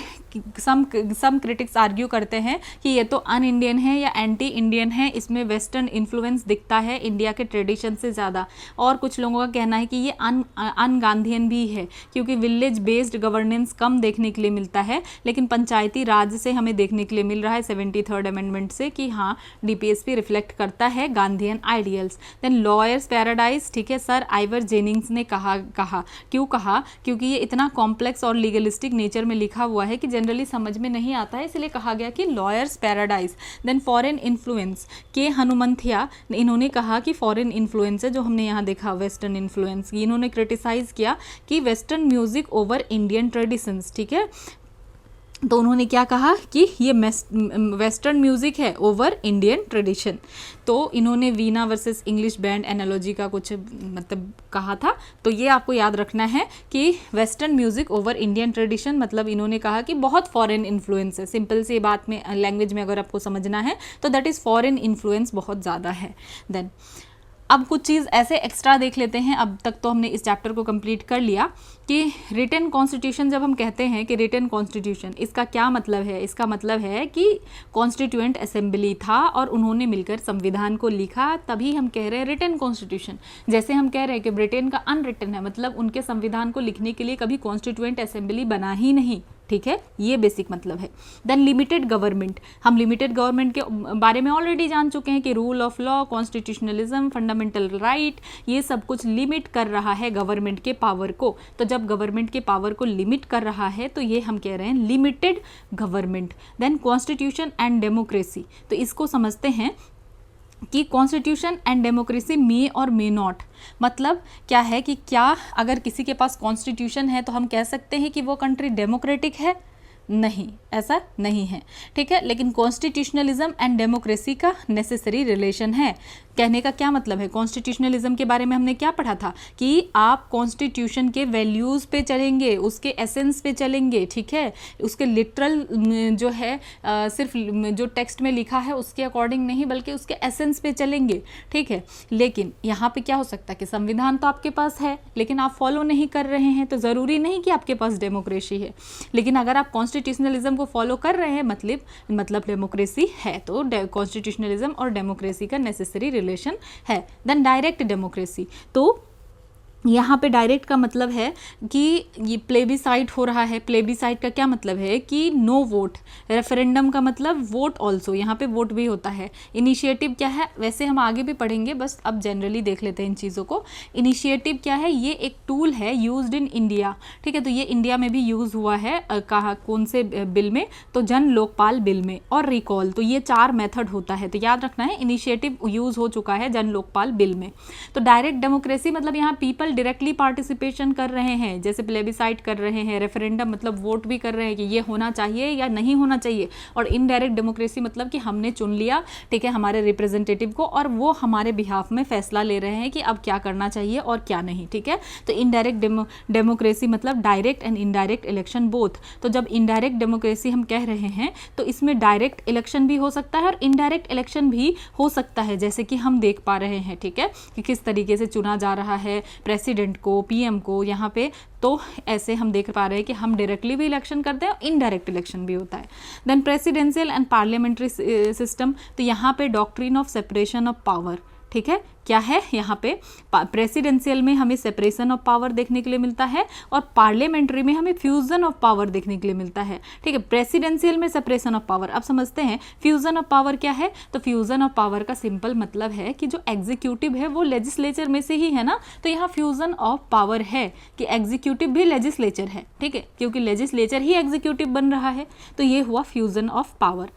सम क्रिटिक्स आर्ग्यू करते हैं कि ये तो अन इंडियन है या एंटी इंडियन है, इसमें वेस्टर्न इन्फ्लुएंस दिखता है इंडिया के ट्रेडिशन से ज़्यादा। और कुछ लोगों का कहना है कि ये अन गांधीयन भी है, क्योंकि विलेज बेस्ड गवर्नेंस कम देखने के लिए मिलता है, लेकिन पंचायती राज से हमें देखने के लिए मिल रहा है 73rd अमेंडमेंट से कि हाँ डीपीएसपी रिफ्लेक्ट करता है Gandhian ideals. Then lawyers paradise, ठीक है, सर आइवर जेनिंग्स ने कहा क्यों कहा? क्योंकि ये इतना कॉम्प्लेक्स और लीगलिस्टिक नेचर में लिखा हुआ है कि जनरली समझ में नहीं आता है, इसलिए कहा गया कि lawyers paradise. Then foreign influence, K Hanumanthaiya इन्होंने कहा कि फॉरेन इन्फ्लुएंस है, जो हमने यहाँ देखा वेस्टर्न इन्फ्लुएंस, इन्होंने क्रिटिसाइज किया कि western music over Indian traditions, ठीक है। तो उन्होंने क्या कहा कि ये वेस्टर्न म्यूजिक है ओवर इंडियन ट्रेडिशन। तो इन्होंने Veena versus English band analogy का कुछ मतलब कहा था। तो ये आपको याद रखना है कि western music over Indian tradition, मतलब इन्होंने कहा कि बहुत फॉरेन इन्फ्लुएंस है। सिंपल सी बात में लैंग्वेज में अगर आपको समझना है तो दैट इज़ फॉरेन इन्फ्लुएंस बहुत ज़्यादा है। देन अब कुछ चीज़ ऐसे एक्स्ट्रा देख लेते हैं। अब तक तो हमने इस चैप्टर को कंप्लीट कर लिया कि रिटन कॉन्स्टिट्यूशन, जब हम कहते हैं कि रिटन कॉन्स्टिट्यूशन, इसका क्या मतलब है? इसका मतलब है कि कॉन्स्टिट्यूएंट असेंबली था और उन्होंने मिलकर संविधान को लिखा, तभी हम कह रहे हैं रिटन कॉन्स्टिट्यूशन। जैसे हम कह रहे हैं कि ब्रिटेन का अनरिटन है, मतलब उनके संविधान को लिखने के लिए कभी कॉन्स्टिट्यूएंट असेंबली बना ही नहीं, ठीक है, ये बेसिक मतलब है। देन लिमिटेड गवर्नमेंट, हम लिमिटेड गवर्नमेंट के बारे में ऑलरेडी जान चुके हैं कि rule of law, constitutionalism, fundamental right, ये सब कुछ लिमिट कर रहा है गवर्नमेंट के पावर को। तो जब गवर्नमेंट के पावर को लिमिट कर रहा है तो ये हम कह रहे हैं limited government. Then constitution and democracy, तो इसको समझते हैं कि कॉन्स्टिट्यूशन एंड डेमोक्रेसी मे और मे नॉट, मतलब क्या है कि क्या अगर किसी के पास कॉन्स्टिट्यूशन है तो हम कह सकते हैं कि वो कंट्री डेमोक्रेटिक है? नहीं, ऐसा नहीं है, ठीक है। लेकिन कॉन्स्टिट्यूशनलिज्म एंड डेमोक्रेसी का नेसेसरी रिलेशन है। कहने का क्या मतलब है? कॉन्स्टिट्यूशनलिज्म के बारे में हमने क्या पढ़ा था कि आप कॉन्स्टिट्यूशन के वैल्यूज़ पे चलेंगे, उसके एसेंस पे चलेंगे, ठीक है, उसके लिटरल जो है सिर्फ जो टेक्स्ट में लिखा है उसके अकॉर्डिंग नहीं, बल्कि उसके एसेंस पे चलेंगे, ठीक है। लेकिन यहाँ पे क्या हो सकता है कि संविधान तो आपके पास है लेकिन आप फॉलो नहीं कर रहे हैं, तो ज़रूरी नहीं कि आपके पास डेमोक्रेसी है। लेकिन अगर आप कॉन्स्टिट्यूशनलिज्म को फॉलो कर रहे हैं मतलब डेमोक्रेसी है, तो कॉन्स्टिट्यूशनलिज्म और डेमोक्रेसी का नेसेसरी रिलेशन है। देन डायरेक्ट डेमोक्रेसी, तो यहाँ पे डायरेक्ट का मतलब है कि ये प्लेबिसाइट हो रहा है। प्लेबिसाइट का क्या मतलब है कि नो वोट। रेफरेंडम का मतलब वोट ऑल्सो, यहाँ पे वोट भी होता है। इनिशिएटिव क्या है, वैसे हम आगे भी पढ़ेंगे, बस अब जनरली देख लेते हैं इन चीज़ों को। इनिशिएटिव क्या है, ये एक टूल है यूज्ड इन इंडिया, ठीक है। तो ये इंडिया में भी यूज़ हुआ है, कहा कौन से बिल में, तो जन लोकपाल बिल में। और रिकॉल, तो ये 4 मेथड होता है, तो याद रखना है। इनिशिएटिव यूज़ हो चुका है जन लोकपाल बिल में। तो डायरेक्ट डेमोक्रेसी मतलब यहाँ पीपल डायरेक्टली पार्टिसिपेशन कर रहे हैं, जैसे प्लेबिसाइट कर रहे हैं। रेफरेंडम मतलब वोट भी कर रहे हैं कि ये होना चाहिए या नहीं होना चाहिए। और इनडायरेक्ट डेमोक्रेसी मतलब कि हमने चुन लिया, ठीक है, हमारे रिप्रेजेंटेटिव को, और वो हमारे बिहाफ में फैसला ले रहे हैं कि अब क्या करना चाहिए और क्या नहीं, ठीक है। तो इनडायरेक्ट डेमोक्रेसी मतलब direct and indirect election both. तो जब इनडायरेक्ट डेमोक्रेसी हम कह रहे हैं तो इसमें डायरेक्ट इलेक्शन भी हो सकता है और इनडायरेक्ट इलेक्शन भी हो सकता है, जैसे कि हम देख पा रहे हैं, ठीक है, कि किस तरीके से चुना जा रहा है प्रेसिडेंट को, पीएम को यहाँ पे। तो ऐसे हम देख पा रहे हैं कि हम डायरेक्टली भी इलेक्शन करते हैं और इनडायरेक्ट इलेक्शन भी होता है। Then presidential and parliamentary system, तो यहाँ पे doctrine of separation of power, ठीक है, क्या है यहाँ पे प्रेसिडेंशियल में हमें सेपरेशन ऑफ पावर देखने के लिए मिलता है और पार्लियामेंट्री में हमें फ्यूजन ऑफ पावर देखने के लिए मिलता है, ठीक है। प्रेसिडेंशियल में सेपरेशन ऑफ पावर, अब समझते हैं फ्यूजन ऑफ पावर क्या है। तो फ्यूजन ऑफ पावर का सिंपल मतलब है कि जो एग्जीक्यूटिव है वो लेजिस्लेचर में से ही है ना, तो यहाँ फ्यूजन ऑफ पावर है कि एग्जीक्यूटिव भी लेजिस्लेचर है, ठीक है, क्योंकि लेजिस्लेचर ही एग्जीक्यूटिव बन रहा है, तो ये हुआ फ्यूजन ऑफ पावर,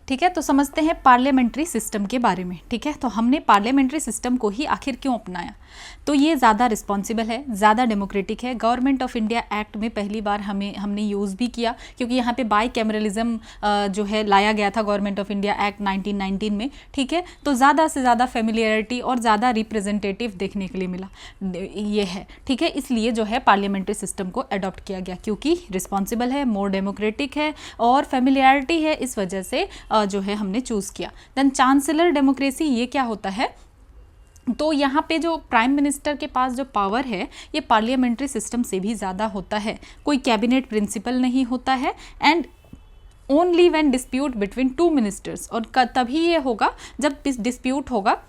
ठीक है। तो समझते हैं पार्लियामेंट्री सिस्टम के बारे में, ठीक है। तो हमने पार्लियामेंट्री सिस्टम को ही आखिर क्यों अपनाया, तो ये ज़्यादा रिस्पॉन्सिबल है, ज़्यादा डेमोक्रेटिक है। गवर्नमेंट ऑफ इंडिया एक्ट में पहली बार हमने यूज़ भी किया, क्योंकि यहाँ पे बाई कैमरलिज्म जो है लाया गया था गवर्नमेंट ऑफ इंडिया एक्ट 1919 में, ठीक है। तो ज़्यादा से ज़्यादा फेमिलियरिटी और ज़्यादा रिप्रेजेंटेटिव देखने के लिए मिला, ये है, ठीक है। इसलिए जो है पार्लियामेंट्री सिस्टम को अडॉप्ट किया गया, क्योंकि रिस्पॉन्सिबल है, मोर डेमोक्रेटिक है और फेमिलियरिटी है, इस वजह से जो है हमने चूज़ किया। देन चांसलर डेमोक्रेसी, ये क्या होता है, तो यहाँ पे जो प्राइम मिनिस्टर के पास जो पावर है ये पार्लियामेंट्री सिस्टम से भी ज़्यादा होता है। कोई कैबिनेट प्रिंसिपल नहीं होता है and only when dispute between 2 ministers, और तभी ये होगा जब डिस्प्यूट होगा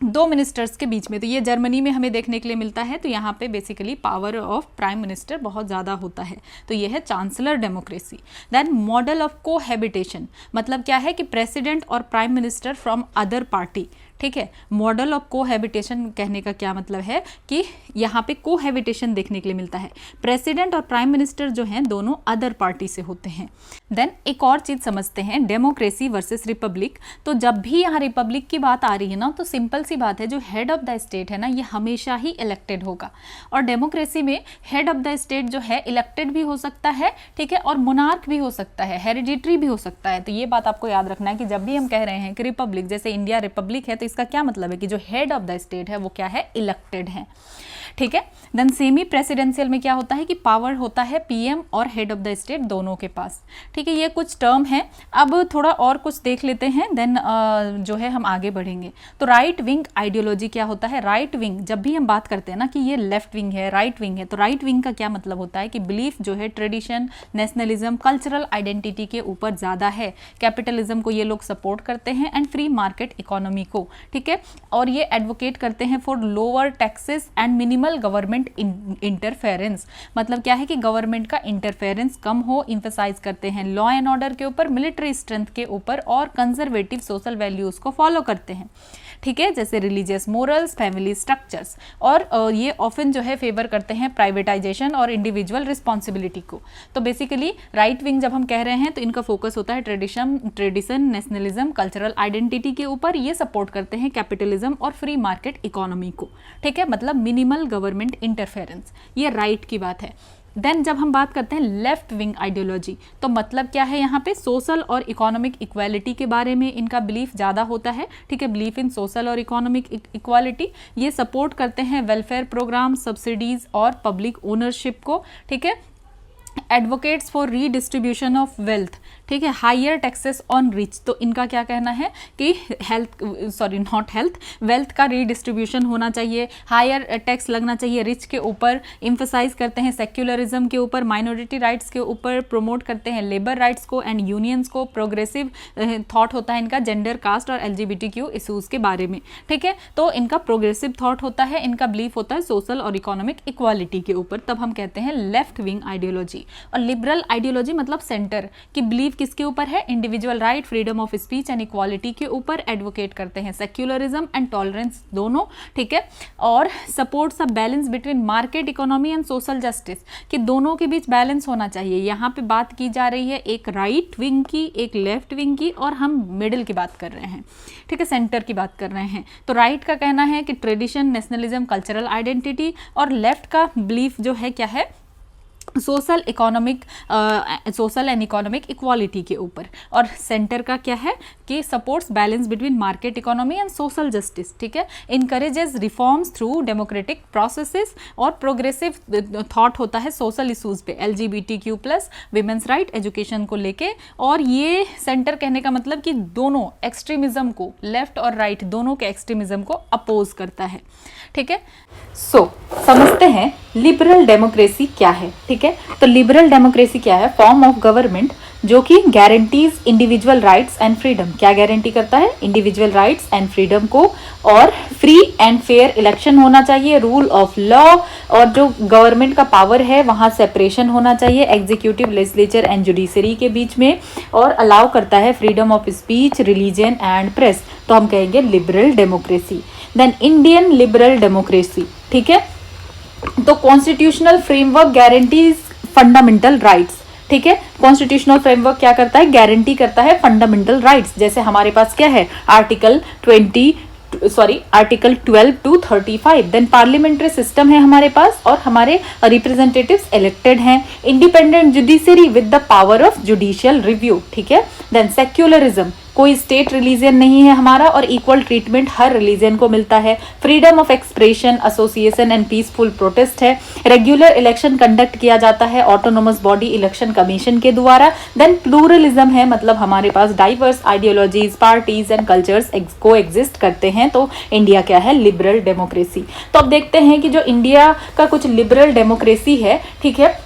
2 मिनिस्टर्स के बीच में। तो ये जर्मनी में हमें देखने के लिए मिलता है। तो यहाँ पे basically power of prime minister बहुत ज़्यादा होता है, तो ये है chancellor democracy. Then model of cohabitation, मतलब क्या है कि प्रेसिडेंट और prime minister from other party, ठीक है। मॉडल ऑफ कोहैबिटेशन कहने का क्या मतलब है कि यहाँ पे कोहैबिटेशन देखने के लिए मिलता है, प्रेसिडेंट और प्राइम मिनिस्टर जो हैं दोनों अदर पार्टी से होते हैं। देन एक और चीज़ समझते हैं, डेमोक्रेसी वर्सेस रिपब्लिक। तो जब भी यहाँ रिपब्लिक की बात आ रही है ना, तो सिंपल सी बात है, जो हेड ऑफ द स्टेट है ना ये हमेशा ही इलेक्टेड होगा, और डेमोक्रेसी में हेड ऑफ द स्टेट जो है इलेक्टेड भी हो सकता है, ठीक है, और मोनार्क भी हो सकता है, हेरिडिटरी भी हो सकता है। तो ये बात आपको याद रखना है कि जब भी हम कह रहे हैं कि रिपब्लिक, जैसे इंडिया रिपब्लिक है, तो इसका क्या मतलब है कि जो हेड ऑफ द स्टेट है वो क्या है, इलेक्टेड है, ठीक है। देन सेमी प्रेसिडेंशियल में क्या होता है कि पावर होता है पीएम और हेड ऑफ द स्टेट दोनों के पास, ठीक है। ये कुछ टर्म है, अब थोड़ा और कुछ देख लेते हैं, देन जो है हम आगे बढ़ेंगे। तो राइट विंग आइडियोलॉजी क्या होता है, राइट विंग, जब भी हम बात करते हैं ना कि ये लेफ्ट विंग है, राइट विंग है, तो राइट विंग का क्या मतलब होता है कि बिलीफ जो है ट्रेडिशन, नेशनलिज्म, कल्चरल आइडेंटिटी के ऊपर ज़्यादा है। कैपिटलिज्म को ये लोग सपोर्ट करते हैं एंड फ्री मार्केट इकोनॉमी को, ठीक है, और ये एडवोकेट करते हैं for lower taxes and minimal government interference. मतलब क्या है कि गवर्नमेंट का इंटरफेरेंस कम हो, इम्फेसाइज करते हैं लॉ एंड ऑर्डर के ऊपर, मिलिट्री स्ट्रेंथ के ऊपर, और कंजर्वेटिव सोशल वैल्यूज को फॉलो करते हैं, ठीक है, जैसे रिलीजियस मोरल्स, फैमिली स्ट्रक्चर्स, और ये ऑफन जो है फेवर करते हैं प्राइवेटाइजेशन और इंडिविजुअल रिस्पॉन्सिबिलिटी को। तो बेसिकली राइट विंग जब हम कह रहे हैं तो इनका फोकस होता है ट्रेडिशन, नेशनलिज्म, कल्चरल आइडेंटिटी के ऊपर, ये सपोर्ट करते हैं कैपिटलिज्म और फ्री मार्केट इकोनॉमी को, ठीक है, मतलब मिनिमल गवर्नमेंट इंटरफेरेंस, ये राइट की बात है। देन जब हम बात करते हैं लेफ्ट विंग आइडियोलॉजी, तो मतलब क्या है, यहाँ पे सोशल और इकोनॉमिक इक्वालिटी के बारे में इनका बिलीफ ज़्यादा होता है, ठीक है, बिलीफ इन सोशल और इकोनॉमिक इक्वालिटी। ये सपोर्ट करते हैं वेलफेयर प्रोग्राम, सब्सिडीज और पब्लिक ओनरशिप को, ठीक है। Advocates for redistribution of wealth, ठीक है, हायर टैक्सेस ऑन रिच, तो इनका क्या कहना है कि वेल्थ का रीडिस्ट्रीब्यूशन होना चाहिए, हायर टैक्स लगना चाहिए रिच के ऊपर, इम्फेसाइज करते हैं सेक्युलरिज्म के ऊपर, माइनॉरिटी राइट्स के ऊपर, प्रमोट करते हैं लेबर राइट्स को एंड यूनियंस को, प्रोग्रेसिव थॉट होता है इनका जेंडर, कास्ट और LGBTQ इशूज़ के बारे में। ठीक है, तो इनका प्रोग्रेसिव थॉट होता है, इनका बिलीफ होता है सोशल और इकोनॉमिक इक्वालिटी के ऊपर, तब हम कहते हैं लेफ्ट विंग आइडियोलॉजी। और लिबरल आइडियोलॉजी मतलब सेंटर की बिलीफ किसके ऊपर है, individual right, freedom of speech and equality के ऊपर एडवोकेट करते हैं, सेक्युलरिज्म एंड टॉलरेंस दोनों। ठीक है, और supports a balance between market economy and social justice, कि दोनों के बीच बैलेंस होना चाहिए। यहाँ पे बात की जा रही है एक राइट विंग की, एक लेफ्ट विंग की, और हम मिडिल की बात कर रहे हैं। ठीक है, सेंटर की बात कर रहे हैं। तो राइट का कहना है कि ट्रेडिशन, नेशनलिज्म, कल्चरल आइडेंटिटी, और लेफ्ट का बिलीफ जो है क्या है, सोशल एंड इकोनॉमिक इक्वालिटी के ऊपर। और सेंटर का क्या है कि supports balance between market economy and social justice. ठीक है, encourages reforms through democratic processes, और प्रोग्रेसिव थॉट होता है सोशल इशूज पे, LGBTQ+, विमेंस राइट, एजुकेशन को लेके। और ये सेंटर कहने का मतलब कि दोनों एक्सट्रीमिज्म को, लेफ्ट और राइट दोनों के एक्सट्रीमिज्म को अपोज करता है। ठीक है, समझते हैं लिबरल डेमोक्रेसी क्या है। ठीक है, तो लिबरल डेमोक्रेसी क्या है, फॉर्म ऑफ गवर्नमेंट जो कि guarantees individual rights and freedom. क्या गारंटी करता है, इंडिविजुअल राइट्स एंड फ्रीडम को, और फ्री एंड फेयर इलेक्शन होना चाहिए, रूल ऑफ लॉ, और जो गवर्नमेंट का पावर है वहाँ सेपरेशन होना चाहिए एग्जीक्यूटिव, लेजिस्लेचर एंड जुडिशरी के बीच में, और अलाउ करता है freedom of speech, religion and press. तो हम कहेंगे liberal democracy. Then Indian liberal democracy. ठीक है, तो constitutional framework guarantees fundamental rights. ठीक है, कॉन्स्टिट्यूशनल फ्रेमवर्क क्या करता है, गारंटी करता है फंडामेंटल राइट्स। जैसे हमारे पास क्या है, article 12 to 35। Then parliamentary system है हमारे पास, और हमारे रिप्रेजेंटेटिव्स इलेक्टेड हैं। Independent judiciary with the power of judicial review. ठीक है, देन सेक्युलरिज्म, कोई स्टेट रिलीजन नहीं है हमारा, और इक्वल ट्रीटमेंट हर रिलीजन को मिलता है। Freedom of expression, association and peaceful protest है। रेगुलर इलेक्शन कंडक्ट किया जाता है ऑटोनोमस बॉडी इलेक्शन कमीशन के द्वारा। देन प्लूरलिज्म है, मतलब हमारे पास diverse ideologies, parties and cultures को एग्जिस्ट करते हैं। तो इंडिया क्या है, लिबरल डेमोक्रेसी। तो अब देखते हैं कि जो इंडिया का कुछ लिबरल डेमोक्रेसी है, ठीक है,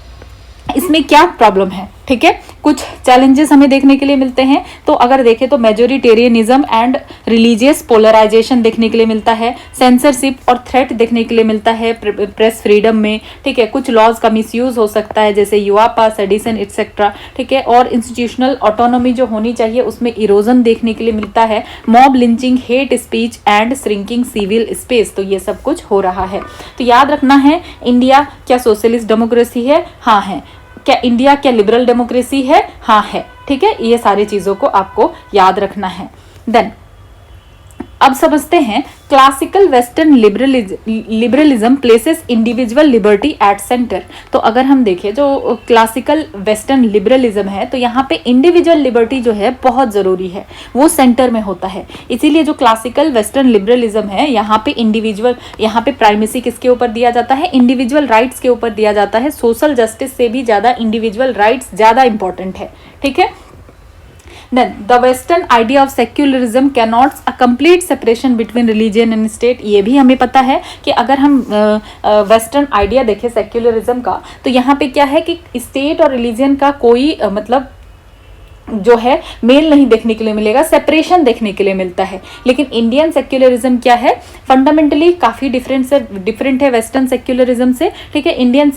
इसमें क्या प्रॉब्लम है। ठीक है, कुछ चैलेंजेस हमें देखने के लिए मिलते हैं। तो अगर देखें तो मेजोरिटेरियनिज्म एंड रिलीजियस पोलराइजेशन देखने के लिए मिलता है, सेंसरशिप और थ्रेट देखने के लिए मिलता है प्रेस फ्रीडम में। ठीक है, कुछ लॉज का मिसयूज हो सकता है, जैसे युवापा, सेडिशन एक्सेट्रा। ठीक है, और इंस्टीट्यूशनल ऑटोनॉमी जो होनी चाहिए उसमें इरोजन देखने के लिए मिलता है, mob lynching, hate speech and shrinking civil space. तो ये सब कुछ हो रहा है। तो याद रखना है, इंडिया क्या सोशलिस्ट डेमोक्रेसी है? हाँ है। क्या इंडिया क्या लिबरल डेमोक्रेसी है? हाँ है। ठीक है, ये सारी चीजों को आपको याद रखना है। देन अब समझते हैं classical western liberalism places individual liberty at centre. तो अगर हम देखें जो क्लासिकल वेस्टर्न लिबरलिज्म है, तो यहाँ पे इंडिविजुअल लिबर्टी जो है बहुत ज़रूरी है, वो सेंटर में होता है। इसीलिए जो क्लासिकल वेस्टर्न लिबरलिज्म है, यहाँ पे प्राइमेसी किसके ऊपर दिया जाता है? इंडिविजुअल राइट्स के ऊपर दिया जाता है। सोशल जस्टिस से भी ज़्यादा इंडिविजुअल राइट्स ज़्यादा इंपॉर्टेंट है। ठीक है, Then the Western idea of secularism cannot a complete separation between religion and state। ये भी हमें पता है कि अगर हम वेस्टर्न आइडिया देखें सेक्युलरिज्म का, तो यहाँ पे क्या है कि स्टेट और रिलीजन का कोई मतलब जो है मेल नहीं देखने के लिए मिलेगा, सेपरेशन देखने के लिए मिलता है। लेकिन इंडियन सेक्युलरिज्म क्या है, फंडामेंटली काफ़ी डिफरेंट है वेस्टर्न सेक्युलरिज्म से। ठीक है, इंडियन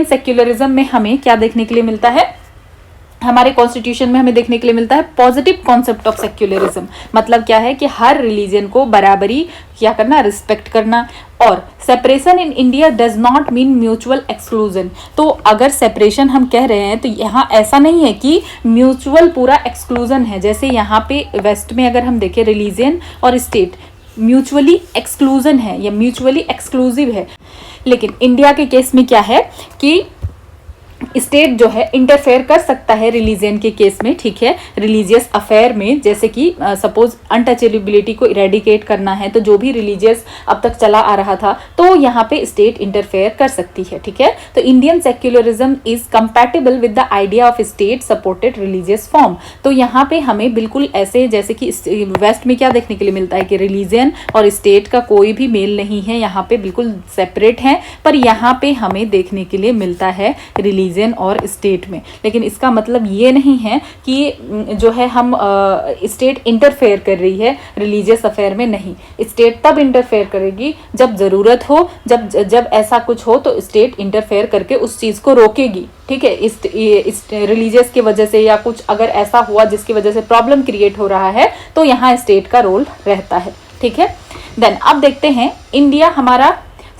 सेक्युलरिज्म में हमें क्या देखने के लिए मिलता है, हमारे कॉन्स्टिट्यूशन में हमें देखने के लिए मिलता है पॉजिटिव कॉन्सेप्ट ऑफ सेक्युलरिज्म। मतलब क्या है कि हर रिलीजन को बराबरी क्या करना, रिस्पेक्ट करना। और separation in India does not mean mutual exclusion. तो अगर सेपरेशन हम कह रहे हैं तो यहाँ ऐसा नहीं है कि म्यूचुअल पूरा एक्सक्लूजन है। जैसे यहाँ पे वेस्ट में अगर हम देखें रिलीजन और स्टेट म्यूचुअली एक्सक्लूजन है या म्यूचुअली एक्सक्लूसिव है। लेकिन इंडिया के केस में क्या है कि स्टेट जो है इंटरफेयर कर सकता है रिलीजन के केस में, ठीक है, रिलीजियस अफेयर में, जैसे कि सपोज अनटचेबिलिटी को इरेडिकेट करना है, तो जो भी रिलीजियस अब तक चला आ रहा था तो यहाँ पे स्टेट इंटरफेयर कर सकती है, ठीक है। तो Indian secularism is compatible with the idea of state supported religious form. तो यहाँ पे हमें बिल्कुल ऐसे, जैसे कि वेस्ट में क्या देखने के लिए मिलता है कि रिलीजन और स्टेट का कोई भी मेल नहीं है, यहाँ पे बिल्कुल सेपरेट है, पर यहाँ पे हमें देखने के लिए मिलता है रिलीजन और स्टेट में। लेकिन इसका मतलब ये नहीं है कि जो है हम स्टेट इंटरफेयर कर रही है रिलीजियस अफेयर में, नहीं। स्टेट तब इंटरफेयर करेगी जब ज़रूरत हो, जब ऐसा कुछ हो तो स्टेट इंटरफेयर करके उस चीज़ को रोकेगी, ठीक है, इस रिलीजियस की वजह से, या कुछ अगर ऐसा हुआ जिसकी वजह से प्रॉब्लम क्रिएट हो रहा है तो यहाँ स्टेट का रोल रहता है, ठीक है। देन अब देखते हैं इंडिया हमारा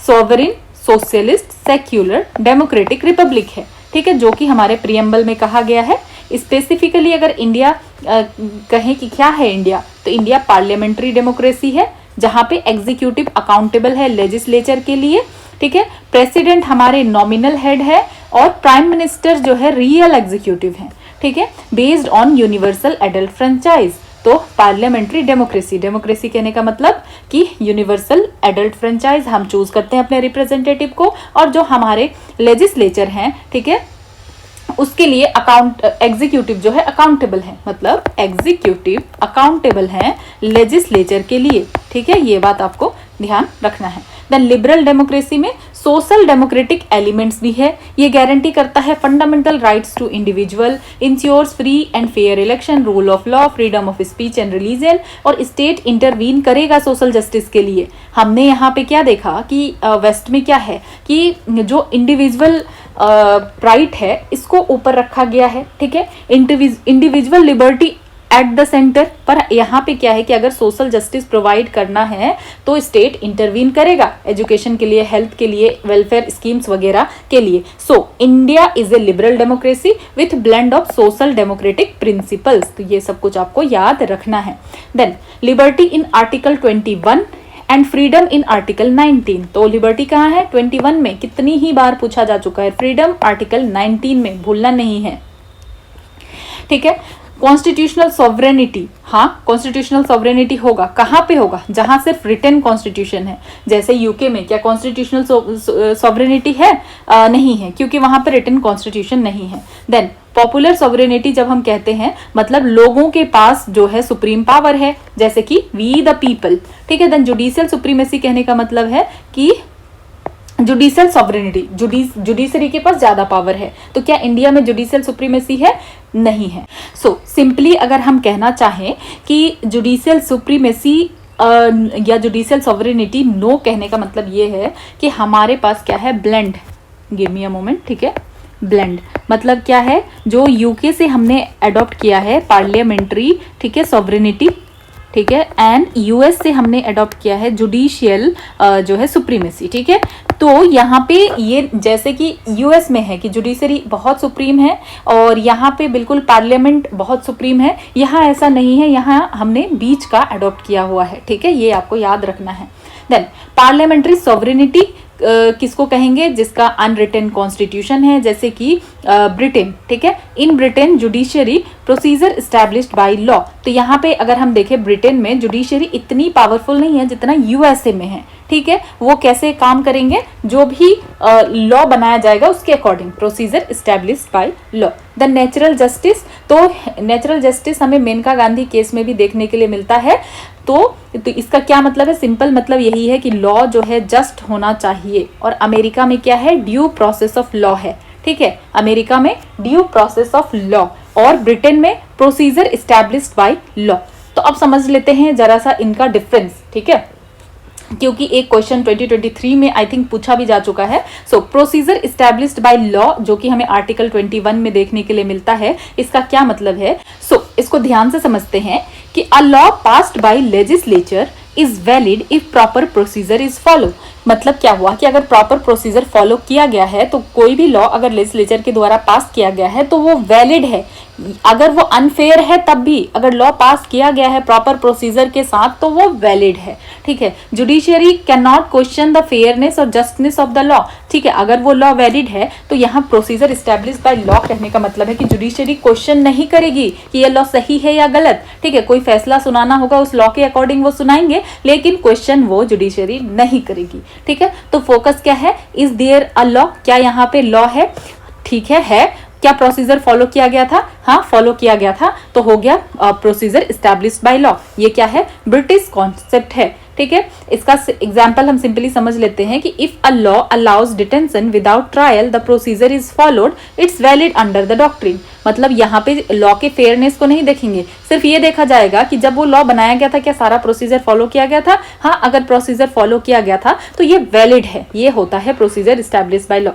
sovereign socialist secular democratic Republic है, ठीक है, जो कि हमारे प्रियम्बल में कहा गया है। स्पेसिफिकली अगर इंडिया कहें कि क्या है इंडिया, तो इंडिया पार्लियामेंट्री डेमोक्रेसी है जहाँ पे एग्जीक्यूटिव अकाउंटेबल है लेजिस्लेचर के लिए, ठीक है। प्रेसिडेंट हमारे नॉमिनल हेड है और प्राइम मिनिस्टर जो है रियल एग्जीक्यूटिव है, ठीक है, based on universal adult franchise. तो पार्लियामेंट्री डेमोक्रेसी, डेमोक्रेसी कहने का मतलब कि यूनिवर्सल एडल्ट फ्रेंचाइज हम चूज करते हैं अपने रिप्रेजेंटेटिव को, और जो हमारे लेजिस्लेचर हैं, ठीक है, उसके लिए एग्जीक्यूटिव जो है अकाउंटेबल है, मतलब एग्जीक्यूटिव अकाउंटेबल है लेजिस्लेचर के लिए, ठीक है, ये बात आपको ध्यान रखना है। देन लिबरल डेमोक्रेसी में सोशल डेमोक्रेटिक एलिमेंट्स भी है, ये गारंटी करता है fundamental rights to individual, ensures free and fair election, rule of law, freedom of speech and religion, और स्टेट इंटरवीन करेगा सोशल जस्टिस के लिए। हमने यहाँ पे क्या देखा कि वेस्ट में क्या है कि जो इंडिविजुअल राइट है इसको ऊपर रखा गया है, ठीक है, individual liberty at the centre, पर यहाँ पे क्या है कि अगर सोशल जस्टिस प्रोवाइड करना है तो स्टेट इंटरवीन करेगा एजुकेशन के लिए, हेल्थ के लिए, वेलफेयर स्कीम्स वगैरह के लिए। So India is a liberal democracy with blend of social democratic principles, तो ये सब कुछ आपको याद रखना है। Then liberty in article 21 and freedom in article 19, तो लिबर्टी कहाँ है 21 में, कितनी ही बार पूछा जा चुका है, फ्रीडम आर्टिकल 19 में, भूलना नहीं है, ठीक है। कॉन्स्टिट्यूशनल सॉवरेनिटी, हाँ कॉन्स्टिट्यूशनल सॉवरेनिटी होगा, कहाँ पे होगा, जहां सिर्फ रिटन कॉन्स्टिट्यूशन है, जैसे यूके में क्या कॉन्स्टिट्यूशनल सॉवरेनिटी है? नहीं है, क्योंकि वहां पर रिटन कॉन्स्टिट्यूशन नहीं है। देन पॉपुलर सॉवरेनिटी जब हम कहते हैं, मतलब लोगों के पास जो है सुप्रीम पावर है, जैसे कि वी द पीपल, ठीक है। देन जुडिशियल सुप्रीमेसी कहने का मतलब है कि जुडिशियल सॉवरेनिटी, जुडिशरी के पास ज्यादा पावर है, तो क्या इंडिया में जुडिशियल सुप्रीमेसी है? नहीं है। सो सिंपली अगर हम कहना चाहें कि जुडिशियल सुप्रीमेसी या जुडिशियल सॉवरेनिटी नो कहने का मतलब ये है कि हमारे पास क्या है, blend, give me a moment, ठीक है, ब्लेंड मतलब क्या है, जो यूके से हमने अडॉप्ट किया है पार्लियामेंट्री, ठीक है, सॉवरेनिटी, ठीक है, एंड यूएस से हमने अडॉप्ट किया है जुडिशियल जो है सुप्रीमेसी, ठीक है। तो यहाँ पे ये जैसे कि यूएस में है कि जुडिशरी बहुत सुप्रीम है और यहाँ पे बिल्कुल पार्लियामेंट बहुत सुप्रीम है, यहाँ ऐसा नहीं है, यहाँ हमने बीच का अडॉप्ट किया हुआ है, ठीक है, ये आपको याद रखना है। देन पार्लियामेंट्री सॉवरेनिटी किसको कहेंगे, जिसका अनरिटन कॉन्स्टिट्यूशन है, जैसे कि ब्रिटेन, ठीक है। In Britain judiciary procedure established by law, तो यहाँ पे अगर हम देखें ब्रिटेन में जुडिशियरी इतनी पावरफुल नहीं है जितना यूएसए में है, ठीक है। वो कैसे काम करेंगे, जो भी लॉ बनाया जाएगा उसके according, procedure established by law. The natural justice, तो नेचुरल जस्टिस हमें मेनका गांधी केस में भी देखने के लिए मिलता है। तो इसका क्या मतलब है, सिंपल मतलब यही है कि लॉ जो है जस्ट होना चाहिए, और अमेरिका में क्या है, ड्यू प्रोसेस ऑफ लॉ है, ठीक है, अमेरिका में ड्यू प्रोसेस ऑफ लॉ, और ब्रिटेन में प्रोसीजर एस्टैब्लिश्ड बाय लॉ। तो अब समझ लेते हैं जरा सा इनका डिफरेंस, ठीक है, क्योंकि एक क्वेश्चन 2023 में आई थिंक पूछा भी जा चुका है। सो प्रोसीजर एस्टैब्लिश्ड बाय लॉ, जो कि हमें आर्टिकल 21 में देखने के लिए मिलता है, इसका क्या मतलब है। सो इसको ध्यान से समझते हैं कि a law passed by legislature is valid if proper procedure is follow. मतलब क्या हुआ कि अगर प्रॉपर प्रोसीजर फॉलो किया गया है, तो कोई भी लॉ अगर लेजिस्लेचर के द्वारा पास किया गया है तो वो वैलिड है। अगर वो अनफेयर है तब भी, अगर लॉ पास किया गया है प्रॉपर प्रोसीजर के साथ तो वो वैलिड है, ठीक है। Judiciary can not question the fairness और जस्टिस ऑफ द लॉ, ठीक है। अगर वो लॉ वैलिड है तो यहाँ प्रोसीजर इस्टेब्लिश बाय लॉ कहने का मतलब है कि जुडिशियरी क्वेश्चन नहीं करेगी कि ये लॉ सही है या गलत, ठीक है। कोई फैसला सुनाना होगा उस लॉ के अकॉर्डिंग वो सुनाएंगे, लेकिन क्वेश्चन वो जुडिशियरी नहीं करेगी, ठीक है। तो फोकस क्या है, इज देयर अ लॉ, क्या यहाँ पे लॉ है, ठीक है। क्या प्रोसीजर फॉलो किया गया था, हाँ फॉलो किया गया था, तो हो गया प्रोसीजर इस्टेब्लिश्ड बाय लॉ। ये क्या है, ब्रिटिश कॉन्सेप्ट है, ठीक है। इसका एग्जाम्पल हम सिंपली समझ लेते हैं कि if a law allows detention without trial the procedure is followed it's valid under the doctrine. मतलब यहाँ पे लॉ के फेयरनेस को नहीं देखेंगे, सिर्फ ये देखा जाएगा कि जब वो लॉ बनाया गया था क्या सारा प्रोसीजर फॉलो किया गया था, हाँ अगर प्रोसीजर फॉलो किया गया था तो ये वैलिड है, ये होता है प्रोसीजर इस्टेब्लिश्ड बाय लॉ।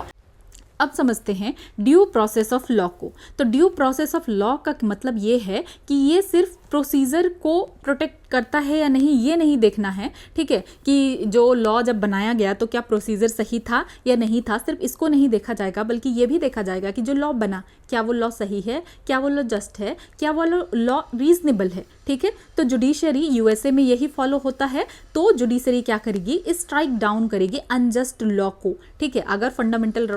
अब समझते हैं ड्यू प्रोसेस ऑफ लॉ को। तो ड्यू प्रोसेस ऑफ लॉ का मतलब ये है कि ये सिर्फ प्रोसीजर को प्रोटेक्ट करता है या नहीं ये नहीं देखना है, ठीक है, कि जो लॉ जब बनाया गया तो क्या प्रोसीजर सही था या नहीं था, सिर्फ इसको नहीं देखा जाएगा, बल्कि ये भी देखा जाएगा कि जो लॉ बना क्या वो लॉ सही है, क्या वो लॉ जस्ट है, क्या वो लॉ रीजनेबल है, ठीक है। तो जुडिशरी यूएसए में यही फॉलो होता है, तो जुडिशरी क्या करेगी, स्ट्राइक डाउन करेगी अनजस्ट लॉ को, ठीक है। अगर फंडामेंटल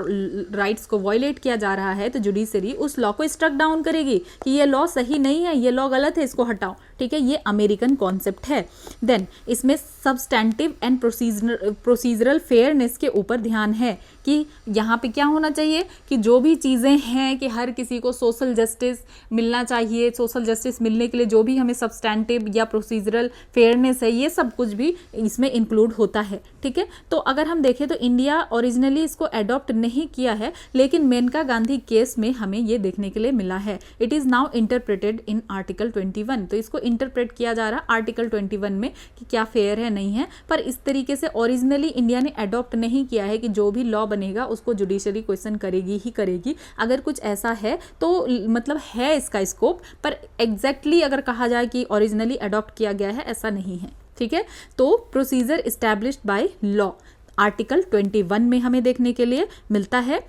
राइट्स को वायलेट किया जा रहा है तो जुडिशरी उस लॉ को स्ट्राइक डाउन करेगी कि ये लॉ सही नहीं है, ये लॉ गलत है, इसको हटाओ, ठीक है। ये अमेरिकन कॉन्सेप्ट है। देन इसमें सब्सटैंटिव एंड प्रोसीजरल फेयरनेस के ऊपर ध्यान है कि यहाँ पे क्या होना चाहिए कि जो भी चीज़ें हैं कि हर किसी को सोशल जस्टिस मिलना चाहिए, सोशल जस्टिस मिलने के लिए जो भी हमें सब्सटैंटिव या प्रोसीजरल फेयरनेस है ये सब कुछ भी इसमें इंक्लूड होता है, ठीक है। तो अगर हम देखें तो इंडिया ओरिजिनली इसको अडॉप्ट नहीं किया है, लेकिन मेनका गांधी केस में हमें ये देखने के लिए मिला है। It is now interpreted in article 21। तो इसको इंटरप्रेट किया जा रहा आर्टिकल 21 में कि क्या फेयर है नहीं है, पर इस तरीके से ओरिजिनली इंडिया ने अडॉप्ट नहीं किया है कि जो भी लॉ बनेगा उसको जुडिशरी क्वेश्चन करेगी ही करेगी। अगर कुछ ऐसा है तो मतलब है इसका स्कोप, पर एग्जैक्टली अगर कहा जाए कि ओरिजिनली अडॉप्ट किया गया है ऐसा नहीं है, ठीक है। तो procedure established by law article 21 में हमें देखने के लिए मिलता है,